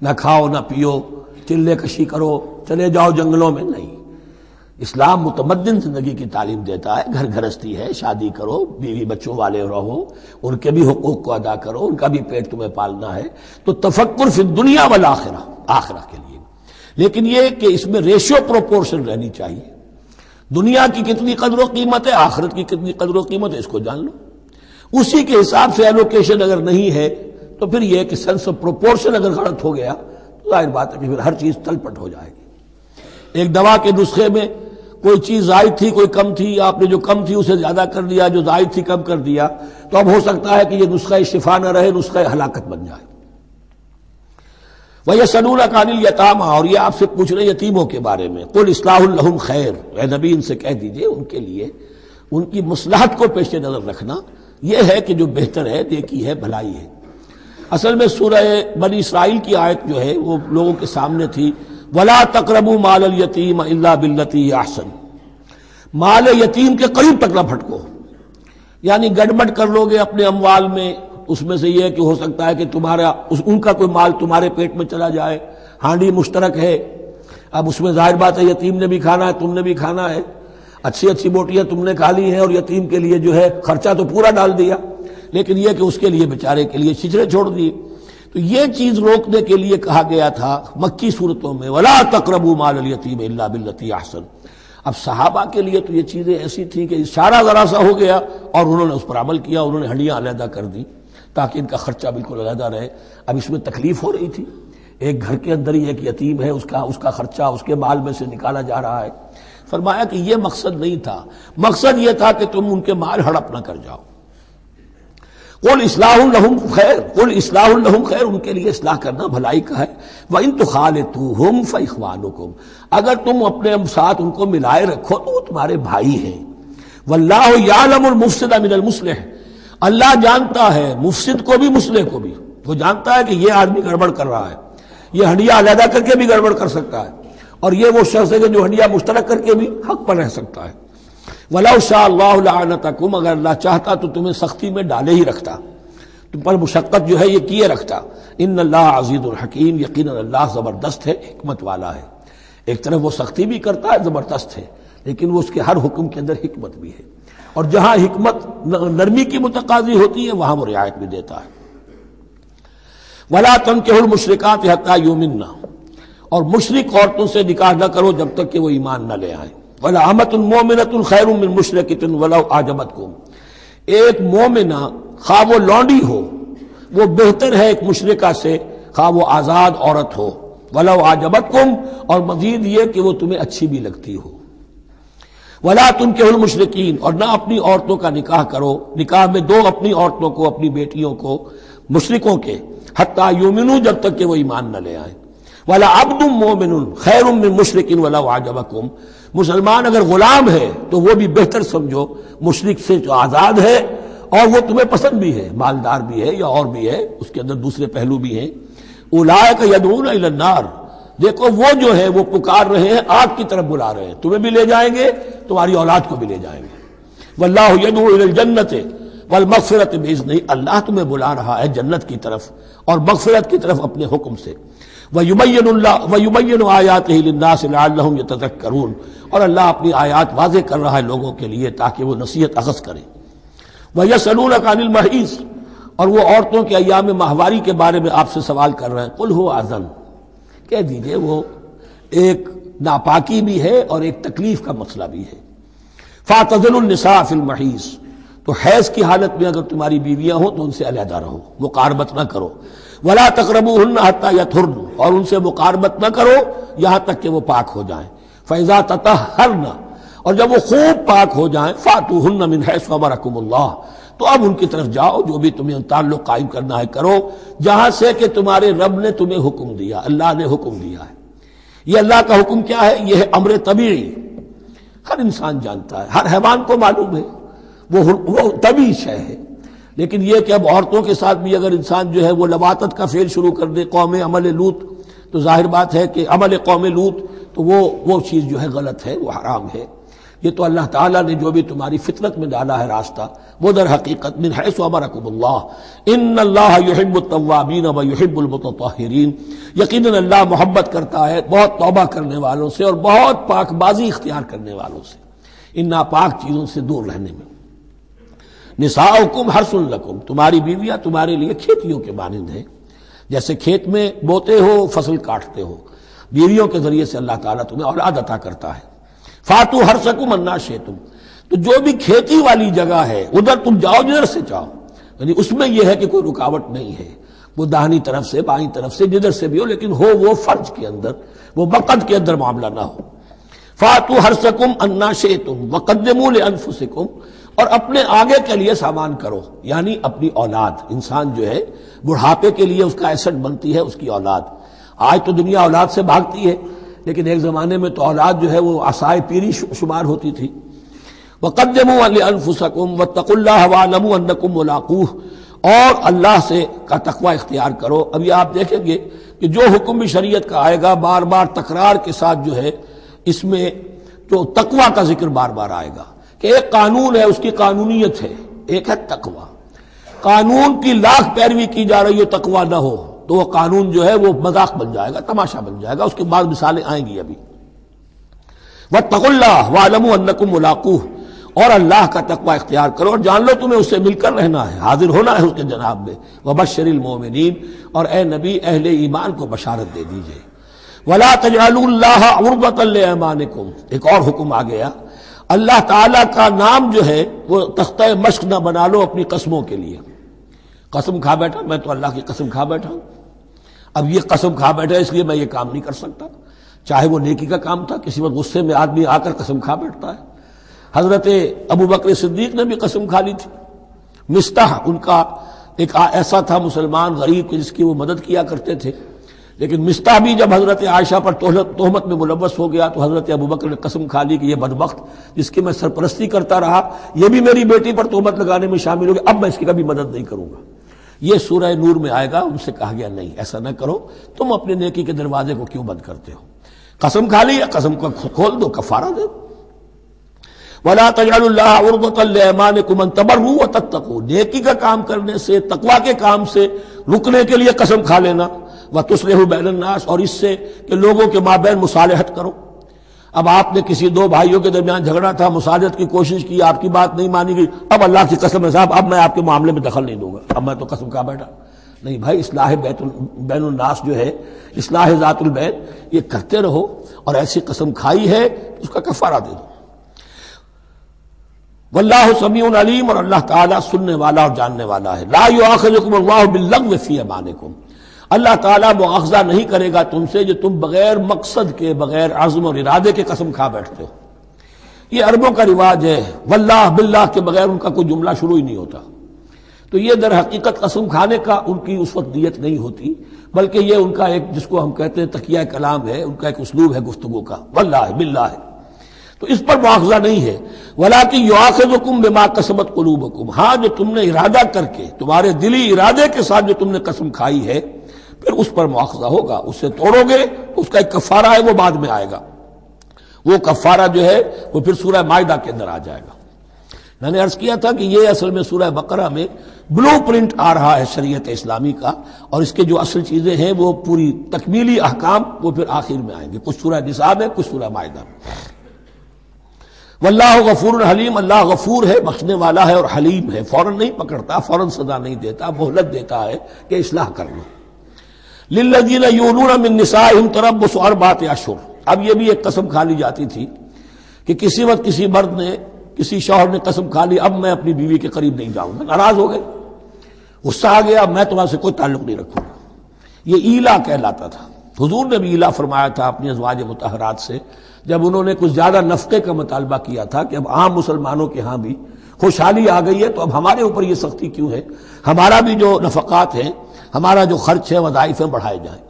نہ کھاؤ نہ پیو، چلے کشی کرو، چلے جاؤ جنگلوں میں، نہیں۔ اسلام متمدن زندگی کی تعلیم دیتا ہے، گھر گھرستی ہے، شادی کرو، بیوی بچوں والے رہو، ان کے بھی حقوق کو ادا کرو، ان کا بھی پیٹ تمہیں پالنا ہے، تو تفکر فی الدنیا والآخرہ، آخرہ کے لیے۔ لیکن یہ کہ اس میں ریشیو پروپورشن رہنی چاہیے، دنیا کی کتنی قدر و قیمت ہے، آخرت کی کتنی قدر و قیمت ہے، اس کو جان لو۔ اسی کے حساب سے ایلوکیشن اگر نہیں ہے تو پھر یہ کہ سینس آف پروپورشن اگر غلط ہو گیا تو ظاہر بات ہے کہ پھر ہر چیز تل پٹ ہو جائے گی۔ ایک دوا کے نسخے میں کوئی چیز زائد تھی، کوئی کم تھی، آپ نے جو کم تھی اسے زیادہ کر دیا، جو زائد تھی کم کر دیا، تو اب ہو سکتا ہے کہ یہ نسخہ شفا نہ رہے، نسخہ ہلاکت بن جائے۔ وَيَسْأَلُونَكَ عَنِ الْيَتَامَىٰ، اور یہ آپ سے پوچھ رہے یتیموں کے بارے میں، قُلْ إِصْلَاحٌ لَهُمْ خَيْرٌ، اے نبی ان سے کہہ دیجئے ان کے لیے ان کی مصلحت کو پیش نظر رکھنا یہ ہے کہ جو بہتر ہے، نیکی ہے، بھلائی ہے۔ اصل میں سورہ بنی اسرائیل کی آیت جو ہے وہ لوگوں کے سامنے تھی، وَلَا تَقْرَبُوا مَالَ الْيَتِيمِ إِلَّا بِالَّتِي هِيَ أَحْسَنُ، مال یتیم کے قریب تک نہ پھٹکو، یعنی گڑبڑ کر لو گے اپنے اموال میں، اس میں سے یہ کہ ہو سکتا ہے کہ تمہارا ان کا کوئی مال تمہارے پیٹ میں چلا جائے، ہانڈی مشترک ہے، اب اس میں ظاہر بات ہے یتیم نے بھی کھانا ہے، تم نے بھی کھانا ہے، اچھی اچھی بوٹیاں تم نے کھا لی ہیں اور یتیم کے لیے جو ہے خرچہ تو پورا ڈال دیا، لیکن یہ کہ اس کے لیے بیچارے کے لیے چھچڑے چھوڑ دیے۔ تو یہ چیز روکنے کے لیے کہا گیا تھا مکی صورتوں میں، وَلَا تَقْرَبُوا مَالَ الْيَتِيمِ إِلَّا بِالَّتِي أَحْسَنُ۔ اب صحابہ کے لیے تو یہ چیزیں ایسی تھیں کہ اشارہ ذرا سا ہو گیا اور انہوں نے اس پر عمل کیا، انہوں نے ہڈیاں علیحدہ کر دی تاکہ ان کا خرچہ بالکل علیحدہ رہے۔ اب اس میں تکلیف ہو رہی تھی، ایک گھر کے اندر ہی ایک یتیم ہے، اس کا خرچہ اس کے مال میں سے نکالا جا رہا ہے۔ فرمایا کہ یہ مقصد نہیں تھا، مقصد یہ تھا کہ تم ان کے مال ہڑپ نہ کر جاؤ۔ قُلْ إِصْلَاحٌ لَهُمْ خَيْرٌ، قُلْ إِصْلَاحٌ لَهُمْ خَيْرٌ، ان کے لیے اصلاح کرنا بھلائی کا ہے۔ وَإِن تُخَالِطُوهُمْ فَإِخْوَانُكُمْ، اگر تم اپنے ساتھ ان کو ملائے رکھو تو وہ تمہارے بھائی ہیں۔ وَاللَّهُ يَعْلَمُ الْمُفْسِدَ مِنَ الْمُصْلِحِ، اللہ جانتا ہے مفسد کو بھی مصلح کو بھی، وہ جانتا ہے کہ یہ آدمی گڑبڑ کر رہا ہے، یہ ہنڈیاں علیحدہ کر کے بھی گڑبڑ کر سکتا ہے، اور یہ وہ شخص ہے کہ جو ہنڈیاں مشترک کر کے بھی حق پر رہ سکتا ہے۔ وَلَوْ شَاءَ اللَّهُ لَعَنَتَكُمْ، اگر اللہ چاہتا تو تمہیں سختی میں ڈالے ہی رکھتا، تم پر مشقت جو ہے یہ کیے رکھتا۔ ان اللہ عزیز الحکیم، یقیناً اللہ زبردست ہے، حکمت والا ہے۔ ایک طرف وہ سختی بھی کرتا ہے، زبردست ہے، لیکن وہ اس کے ہر حکم کے اندر حکمت بھی ہے، اور جہاں حکمت نرمی کی متقاضی ہوتی ہے وہاں وہ رعایت بھی دیتا ہے۔ وَلَا تَنكِحُوا الْمُشْرِكَاتِ حَتَّىٰ يُؤْمِنَّ، اور مشرک عورتوں سے نکاح نہ کرو جب تک کہ وہ ایمان نہ لے آئیں۔ وَلَأَمَةٌ مُؤْمِنَةٌ خَيْرٌ مِّن مُشْرِكَةٍ وَلَوْ أَعْجَبَتْكُمْ، ایک مومنہ خواہ وہ لونڈی ہو وہ بہتر ہے ایک مشرکہ سے خواہ وہ آزاد عورت ہو۔ وَلَوْ أَعْجَبَتْكُمْ، اور مزید یہ کہ وہ تمہیں اچھی بھی لگتی ہو۔ وَلَا تُنكِحُوا الْمُشْرِكِينَ، اور نہ اپنی عورتوں کا نکاح کرو، نکاح میں دو اپنی عورتوں کو، اپنی بیٹیوں کو مشرکوں کے، حتیٰ یؤمنوا، جب تک کہ وہ ایمان نہ لے آئیں۔ وَلَعَبْدٌ مُّؤْمِنٌ خَيْرٌ مِّن مُّشْرِكٍ وَلَوْ أَعْجَبَكُمْ، مسلمان اگر غلام ہے تو وہ بھی بہتر سمجھو مشرک سے جو آزاد ہے اور وہ تمہیں پسند بھی ہے، مالدار بھی ہے یا اور بھی ہے، اس کے اندر دوسرے پہلو بھی ہیں۔ اولئک یدعون الی النار، دیکھو وہ جو ہے وہ پکار رہے ہیں، آگ کی طرف بلا رہے ہیں، تمہیں بھی لے جائیں گے، تمہاری اولاد کو بھی لے جائیں گے۔ واللہ یدعو الی الجنۃ والمغفرۃ باذنہ، اللہ تمہیں بلا رہا ہے جنت کی طرف اور مغفرت کی طرف اپنے حکم سے۔ وَيُبَيِّنُ آیاتہ للناس لعلہم یتذکرون، اور اللہ اپنی آیات واضح کر رہا ہے لوگوں کے لیے تاکہ وہ نصیحت اخذ کریں۔ وَيَسْأَلُونَكَ عَنِ الْمَحِيضِ، اور وہ عورتوں کے ایام ماہواری کے بارے میں آپ سے سوال کر رہے ہیں۔ قُلْ هُوَ أَذًى، کہہ دیجئے وہ ایک ناپاکی بھی ہے اور ایک تکلیف کا مسئلہ بھی ہے۔ فَاعْتَزِلُوا النِّسَاءَ فِي الْمَحِيضِ، تو حیض کی حالت میں اگر تمہاری بیویاں ہوں تو ان سے علیحدہ رہو، مقاربت نہ کرو۔ وَلَا تَقْرَبُوهُنَّ حَتَّىٰ يَطْهُرْنَ، اور ان سے مقاربت نہ کرو یہاں تک کہ وہ پاک ہو جائیں۔ فَإِذَا تَطَهَّرْنَ، اور جب وہ خوب پاک ہو جائیں، فَأْتُوهُنَّ مِنْ حَيْثُ أَمَرَكُمُ اللَّهُ، تو اب ان کی طرف جاؤ، جو بھی تمہیں تعلق قائم کرنا ہے کرو، جہاں سے کہ تمہارے رب نے تمہیں حکم دیا، اللہ نے حکم دیا ہے۔ یہ اللہ کا حکم کیا ہے؟ یہ ہے امر طبیعی، ہر انسان جانتا ہے، ہر حیوان کو معلوم ہے، وہ طبیعی شے ہے۔ لیکن یہ کہ اب عورتوں کے ساتھ بھی اگر انسان جو ہے وہ لواطت کا فعل شروع کر دے، قوم عمل لوط، تو ظاہر بات ہے کہ عمل قوم لوط تو وہ چیز جو ہے غلط ہے، وہ حرام ہے۔ یہ تو اللہ تعالیٰ نے جو بھی تمہاری فطرت میں ڈالا ہے راستہ، وہ در حقیقت من حیث امرکم اللہ، ان اللہ یحب التوابین ویحب المتطہرین، یقیناً اللہ محبت کرتا ہے بہت توبہ کرنے والوں سے اور بہت پاک بازی اختیار کرنے والوں سے، ان ناپاک چیزوں سے دور رہنے میں۔ نساؤکم حرث لکم، تمہاری بیویاں تمہارے لیے کھیتیوں کے مانند ہیں، جیسے کھیت میں بوتے ہو، فصل کاٹتے ہو، بیویوں کے ذریعے سے اللہ تعالیٰ تمہیں اولاد عطا کرتا ہے۔ فاتو حرثکم انا شئتم، تو جو بھی کھیتی والی جگہ ہے ادھر تم جاؤ جدھر سے چاہو، یعنی اس میں یہ ہے کہ کوئی رکاوٹ نہیں ہے، وہ داہنی طرف سے بائیں طرف سے جدھر سے بھی ہو، لیکن ہو وہ فرج کے اندر، وہ وقت کے اندر معاملہ نہ ہو۔ فاتو حرثکم انا شئتم وقدموا لانفسکم، اور اپنے آگے کے لیے سامان کرو، یعنی اپنی اولاد۔ انسان جو ہے بڑھاپے کے لیے اس کا ایسٹ بنتی ہے اس کی اولاد۔ آج تو دنیا اولاد سے بھاگتی ہے، لیکن ایک زمانے میں تو اولاد جو ہے وہ عصائے پیری شمار ہوتی تھی۔ وقدموا لانفسکم واتقوا اللہ واعلموا انکم ملاقوہ، اور اللہ سے کا تقوی اختیار کرو۔ ابھی آپ دیکھیں گے کہ جو حکم بھی شریعت کا آئے گا بار بار تکرار کے ساتھ جو ہے اس میں جو تقوی کا ذکر بار بار آئے گا، کہ ایک قانون ہے اس کی قانونیت ہے، ایک ہے تقوی۔ قانون کی لاکھ پیروی کی جا رہی ہو تقوی نہ ہو تو وہ قانون جو ہے وہ مذاق بن جائے گا، تماشا بن جائے گا۔ اس کے بعد مثالیں آئیں گی ابھی۔ واتقوا اللہ واعلموا انکم ملاقوہ، اور اللہ کا تقوی اختیار کرو اور جان لو تمہیں اس سے مل کر رہنا ہے، حاضر ہونا ہے اس کے جناب میں۔ وبشر المؤمنین، اور اے نبی اہل ایمان کو بشارت دے دیجئے۔ ولا تجعلوا اللہ عرضۃ لایمانکم، ایک اور حکم آ گیا، اللہ تعالیٰ کا نام جو ہے وہ تختہ مشق نہ بنا لو اپنی قسموں کے لیے۔ قسم کھا بیٹھا میں تو اللہ کی قسم کھا بیٹھا ہوں، اب یہ قسم کھا بیٹھا اس لیے میں یہ کام نہیں کر سکتا، چاہے وہ نیکی کا کام تھا۔ کسی وقت غصے میں آدمی آ کر قسم کھا بیٹھتا ہے۔ حضرت ابو بکر صدیق نے بھی قسم کھا لی تھی۔ مستح ان کا ایک ایسا تھا مسلمان غریب کہ جس کی وہ مدد کیا کرتے تھے، لیکن مستح بھی جب حضرت عائشہ پر تہمت میں ملوث ہو گیا تو حضرت ابو بکر نے قسم کھا لی کہ یہ بدبخت جس کی میں سرپرستی کرتا رہا یہ بھی میری بیٹی پر تہمت لگانے میں شامل ہو گیا، اب میں اس کی کبھی مدد نہیں کروں گا۔ یہ سورہ نور میں آئے گا، ان سے کہا گیا نہیں ایسا نہ کرو، تم اپنے نیکی کے دروازے کو کیوں بند کرتے ہو؟ قسم کھا لی، قسم کو کھول دو، کفارہ دے۔ وَلَا تَجْعَلُوا اللَّهَ عُرْضَةً لِأَيْمَانِكُمْ أَن تَبَرُّوا وَتَتَّقُوا، نیکی کا کام کرنے سے، تقوی کے کام سے رکنے کے لیے قسم کھا لینا۔ وَتُصْلِحُوا بَيْنَ النَّاسِ، اور اس سے کہ لوگوں کے مابین مصالحت کرو۔ اب آپ نے کسی دو بھائیوں کے درمیان جھگڑا تھا، مصالحت کی کوشش کی، آپ کی بات نہیں مانی گئی، اب اللہ کی قسم ہے صاحب اب میں آپ کے معاملے میں دخل نہیں دوں گا، اب میں تو قسم کھا بیٹھا۔ نہیں بھائی، اصلاح بین الناس جو ہے، اصلاح ذات البین، یہ کرتے رہو، اور ایسی قسم کھائی ہے اس کا کفارہ دے دو۔ واللہ سمیع علیم، اور اللہ تعالیٰ سننے والا اور جاننے والا ہے۔ لا یؤاخذکم اللہ باللغو فی ایمانکم، اللہ تعالیٰ مؤاخذہ نہیں کرے گا تم سے جو تم بغیر مقصد کے، بغیر عزم اور ارادے کے قسم کھا بیٹھتے ہو۔ یہ عربوں کا رواج ہے، واللہ باللہ کے بغیر ان کا کوئی جملہ شروع ہی نہیں ہوتا۔ تو یہ در حقیقت قسم کھانے کا ان کی اس وقت نیت نہیں ہوتی، بلکہ یہ ان کا ایک جس کو ہم کہتے ہیں تقیہ کلام ہے، ان کا ایک اسلوب ہے گفتگو کا، واللہ باللہ ہے، تو اس پر مواخذہ نہیں ہے۔ وَلَٰكِن يُؤَاخِذُكُم بِمَا كَسَبَتْ قُلُوبُكُم، ہاں جو تم نے ارادہ کر کے، تمہارے دلی ارادے کے ساتھ جو تم نے قسم کھائی ہے، پھر اس پر مواخذہ ہوگا، اسے توڑو گے اس کا ایک کفارہ ہے، وہ بعد میں آئے گا۔ وہ کفارہ جو ہے وہ پھر سورہ مائدہ کے اندر آ جائے گا۔ میں نے عرض کیا تھا کہ یہ اصل میں سورہ بقرہ میں بلو پرنٹ آ رہا ہے شریعت اسلامی کا، اور اس کے جو اصل چیزیں ہیں وہ پوری تکمیلی احکام وہ پھر آخر میں آئیں گے، کچھ سورہ نساء میں، کچھ سورہ مائدہ میں۔ واللہ غفور حلیم، اللہ غفور ہے، بخشنے والا ہے اور حلیم ہے، فوراً نہیں پکڑتا، فوراً سزا نہیں دیتا، مہلت دیتا ہے کہ اصلاح کر لو۔ للذین یولون من نسائہم تربص اربعۃ اشہر، اب یہ بھی ایک قسم کھا لی جاتی تھی کہ کسی وقت کسی مرد نے، کسی شوہر نے قسم کھا لی اب میں اپنی بیوی کے قریب نہیں جاؤں گا، ناراض ہو گئے، غصہ آ گیا، میں تمہارے سے کوئی تعلق نہیں رکھوں گا۔ یہ ایلا کہلاتا تھا۔ حضور نے بھی ایلا فرمایا تھا اپنی ازواج مطہرات سے جب انہوں نے کچھ زیادہ نفقے کا مطالبہ کیا تھا کہ اب عام مسلمانوں کے ہاں بھی خوشحالی آ گئی ہے تو اب ہمارے اوپر یہ سختی کیوں ہے، ہمارا بھی جو نفقات ہیں، ہمارا جو خرچ ہے، وظائف ہیں، بڑھائے جائیں۔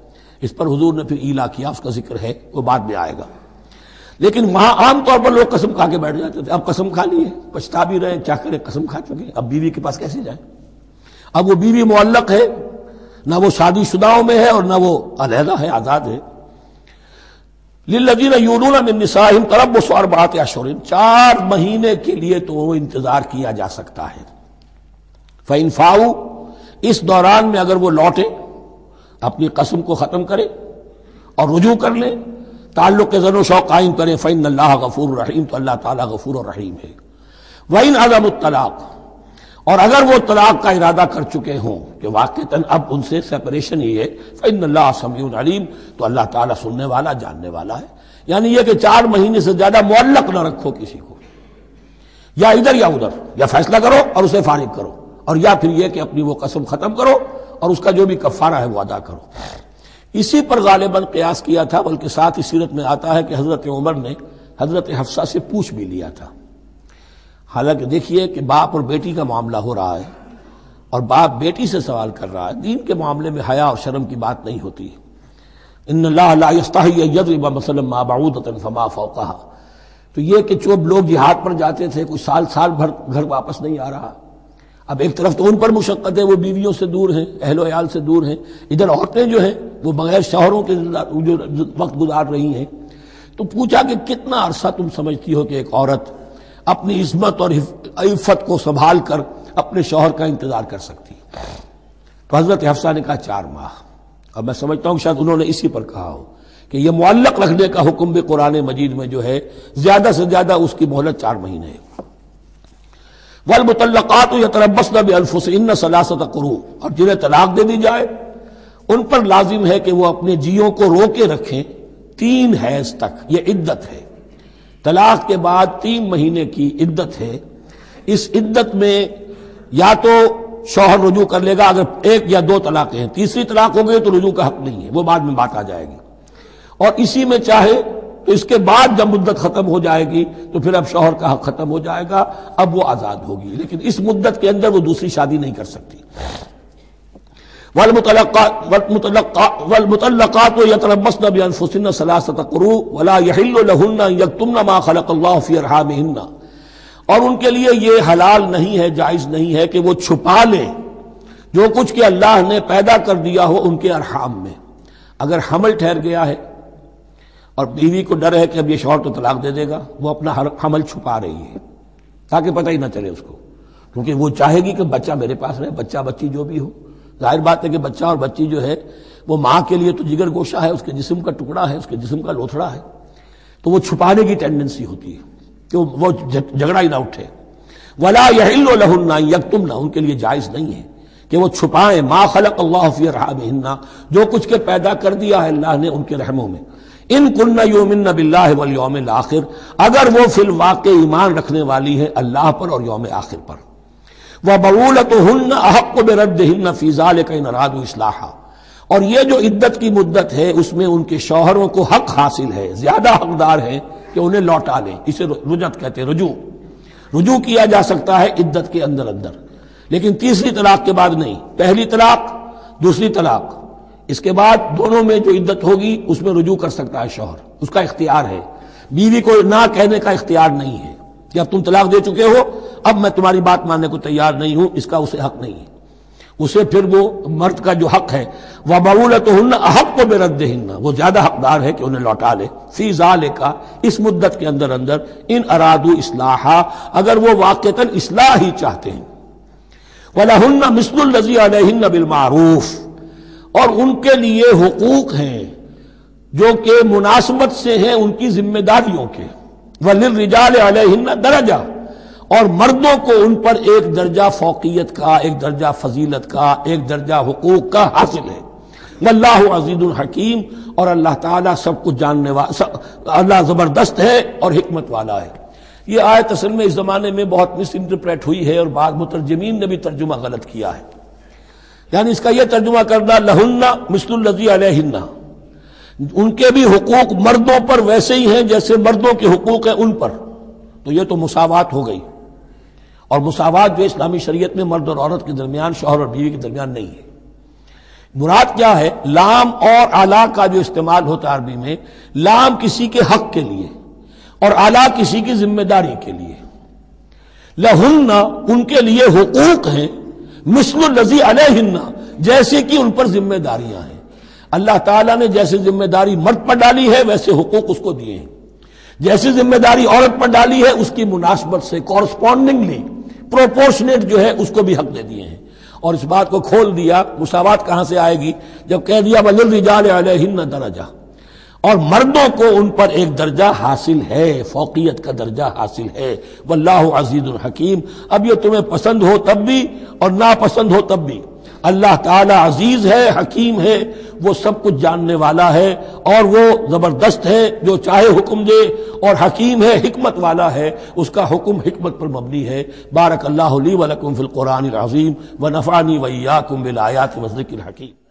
اس پر حضور نے پھر ایلا کیا، اس کا ذکر ہے، وہ بعد میں آئے گا۔ لیکن وہاں عام طور پر لوگ قسم کھا کے بیٹھ جاتے تھے، اب قسم کھا لی ہے، پچھتا بھی رہے، کیا کریں، قسم کھا چکے، اب بیوی کے پاس کیسے جائیں؟ اب وہ بیوی معلق ہے، نہ وہ شادی شداؤں میں ہے اور نہ وہ علیحدہ ہے، آزاد ہے۔ للذین یولون من نسائہم تربص اربعۃ اشہر، 4 مہینے کے لیے تو وہ انتظار کیا جا سکتا ہے۔ فإن فاؤوا، اس دوران میں اگر وہ لوٹے، اپنی قسم کو ختم کرے اور رجوع کر لیں، تعلق کے زن و شوق قائم کریں، فإن اللہ غفور رحیم، تو اللہ تعالیٰ غفور و رحیم ہے۔ وإن عزموا الطلاق، اور اگر وہ طلاق کا ارادہ کر چکے ہوں کہ واقعتاً اب ان سے سیپریشن ہی ہے، فإن اللہ سمیع علیم، تو اللہ تعالیٰ سننے والا، جاننے والا ہے۔ یعنی یہ کہ 4 مہینے سے زیادہ معلق نہ رکھو کسی کو، یا ادھر یا ادھر، یا فیصلہ کرو اور اسے فارغ کرو، اور یا پھر یہ کہ اپنی وہ قسم ختم کرو اور اس کا جو بھی کفارہ ہے وہ ادا کرو۔ اسی پر غالباً قیاس کیا تھا، بلکہ ساتھ ہی سیرت میں آتا ہے کہ حضرت عمر نے حضرت حفصہ سے پوچھ بھی لیا تھا۔ حالانکہ دیکھیے کہ باپ اور بیٹی کا معاملہ ہو رہا ہے اور باپ بیٹی سے سوال کر رہا ہے، دین کے معاملے میں حیا اور شرم کی بات نہیں ہوتی۔ ان اللہ لا یستحی ان یضرب مثلا ما بعوضۃ فما فوقها، تو یہ کہ جو لوگ جہاد پر جاتے تھے کچھ سال بھر گھر واپس نہیں آ رہا، اب ایک طرف تو ان پر مشقت ہے، وہ بیویوں سے دور ہیں، اہل و عیال سے دور ہیں، ادھر عورتیں جو ہیں وہ بغیر شوہروں کے جو وقت گزار رہی ہیں۔ تو پوچھا کہ کتنا عرصہ تم سمجھتی ہو کہ ایک عورت اپنی عصمت اور عفت کو سنبھال کر اپنے شوہر کا انتظار کر سکتی؟ تو حضرت حفصہ نے کہا 4 ماہ۔ اب میں سمجھتا ہوں شاید انہوں نے اسی پر کہا ہو کہ یہ معلق رکھنے کا حکم بھی قرآن مجید میں جو ہے زیادہ سے زیادہ اس کی مہلت 4 مہینے ہے۔ والمطلقات یتربصن بانفسهن 3 قروء، اور جنہیں طلاق دے دی جائے ان پر لازم ہے کہ وہ اپنے جیوں کو روکے رکھیں 3 حیض تک، یہ عدت ہے۔ طلاق کے بعد 3 مہینے کی عدت ہے۔ اس عدت میں یا تو شوہر رجوع کر لے گا اگر 1 یا 2 طلاقیں ہیں، تیسری طلاق ہو گئی تو رجوع کا حق نہیں ہے، وہ بعد میں بات آ جائے گی، اور اسی میں چاہے تو اس کے بعد جب مدت ختم ہو جائے گی تو پھر اب شوہر کا حق ختم ہو جائے گا، اب وہ آزاد ہوگی، لیکن اس مدت کے اندر وہ دوسری شادی نہیں کر سکتی۔ والمطلقات يتربصن بانفسهن 3 قروء ولا يحل لهن ان يكتمن ما خلق الله في ارحامهن، اور ان کے لیے یہ حلال نہیں ہے، جائز نہیں ہے کہ وہ چھپا لیں جو کچھ کہ اللہ نے پیدا کر دیا ہو ان کے ارحام میں۔ اگر حمل ٹھہر گیا ہے اور بیوی کو ڈر ہے کہ اب یہ شوہر تو طلاق دے دے گا، وہ اپنا حمل چھپا رہی ہے تاکہ پتہ ہی نہ چلے اس کو، کیونکہ وہ چاہے گی کہ بچہ میرے پاس رہے، بچہ بچی جو بھی ہو۔ ظاہر بات ہے کہ بچہ اور بچی جو ہے وہ ماں کے لیے تو جگر گوشہ ہے، اس کے جسم کا ٹکڑا ہے، اس کے جسم کا لوتھڑا ہے، تو وہ چھپانے کی ٹینڈنسی ہوتی ہے کہ وہ جھگڑا ہی نہ اٹھے۔ ولا يحل لهن ان يكتمن، ان کے لیے جائز نہیں ہے کہ وہ چھپائیں ما خلق اللہ فی ارحامہن، جو کچھ کے پیدا کر دیا ہے اللہ نے ان کے رحموں میں۔ ان کن یؤمن باللہ والیوم الاخر، اگر وہ فی الواقع ایمان رکھنے والی ہے اللہ پر اور یوم آخر پر۔ وَبَعُولَتُهُنَّ أَحَقُّ بِرَدِّهِنَّ فِي ذَلِكَ إِنْ أَرَادُوا إِصْلَاحًا، اور یہ جو عدت کی مدت ہے اس میں ان کے شوہروں کو حق حاصل ہے، زیادہ حقدار ہیں کہ انہیں لوٹا لیں، اسے رجعت کہتے ہیں، رجوع کیا جا سکتا ہے عدت کے اندر لیکن تیسری طلاق کے بعد نہیں، پہلی طلاق دوسری طلاق، اس کے بعد دونوں میں جو عدت ہوگی اس میں رجوع کر سکتا ہے شوہر، اس کا اختیار ہے، بیوی کو نہ کہنے کا اختیار نہیں ہے کہ اب تم طلاق دے چکے ہو، اب میں تمہاری بات ماننے کو تیار نہیں ہوں، اس کا اسے حق نہیں ہے۔ اسے پھر وہ مرد کا جو حق ہے وَبَعُولَتُهُنَّ أَحَقُّ بِرَدِّهِنَّ، وہ زیادہ حقدار ہے کہ انہیں لوٹا لے، فی ذالک، اس مدت کے اندر ان ارادوا اصلاحا، اگر وہ واقعتاً اصلاح ہی چاہتے ہیں۔ وَلَهُنَّ مِثْلُ الَّذِي عَلَيْهِنَّ بِالْمَعْرُوفِ، اور ان کے لیے حقوق ہیں جو کہ مناسبت سے ہیں ان کی ذمہ داریوں کے۔ وَلِلرِّجَالِ عَلَيْهِنَّ دَرَجَةٌ، اور مردوں کو ان پر ایک درجہ فوقیت کا، ایک درجہ فضیلت کا، ایک درجہ حقوق کا حاصل ہے۔ واللہ عزیز الحکیم، اور اللہ تعالیٰ سب کچھ جاننے والا، اللہ زبردست ہے اور حکمت والا ہے۔ یہ آیت اصل میں اس زمانے میں بہت مس انٹرپریٹ ہوئی ہے اور بعض مترجمین نے بھی ترجمہ غلط کیا ہے، یعنی اس کا یہ ترجمہ کرنا لہن مثل الذی علیہن، ان کے بھی حقوق مردوں پر ویسے ہی ہیں جیسے مردوں کے حقوق ہیں ان پر، تو یہ تو مساوات ہو گئی، اور مساوات جو اسلامی شریعت میں مرد اور عورت کے درمیان، شوہر اور بیوی کے درمیان نہیں ہے۔ مراد کیا ہے؟ لام اور اعلیٰ کا جو استعمال ہوتا ہے عربی میں، لام کسی کے حق کے لیے اور اعلیٰ کسی کی ذمہ داری کے لیے۔ لہن، ان کے لیے حقوق ہیں، مثل الذی علیہن، جیسے کہ ان پر ذمہ داریاں ہیں۔ اللہ تعالیٰ نے جیسے ذمہ داری مرد پر ڈالی ہے ویسے حقوق اس کو دیے ہیں، جیسی ذمہ داری عورت پر ڈالی ہے اس کی مناسبت سے کورسپونڈنگلی پروپورشنیٹ جو ہے اس کو بھی حق دے دیے ہیں۔ اور اس بات کو کھول دیا، مساوات کہاں سے آئے گی؟ جب کہہ دیا وَلِلرِّجَالِ عَلَيْهِنَّ دَرَجَةٌ، اور مردوں کو ان پر ایک درجہ حاصل ہے، فوقیت کا درجہ حاصل ہے۔ واللہ عزیز الحکیم۔ اب یہ تمہیں پسند ہو تب بھی اور ناپسند ہو تب بھی، اللہ تعالی عزیز ہے، حکیم ہے، وہ سب کچھ جاننے والا ہے، اور وہ زبردست ہے، جو چاہے حکم دے، اور حکیم ہے، حکمت والا ہے، اس کا حکم حکمت پر مبنی ہے۔ بارک اللہ لی ولکم فی القرآن العظیم ونفعنی وإیاکم بالآیات والذکر الحکیم۔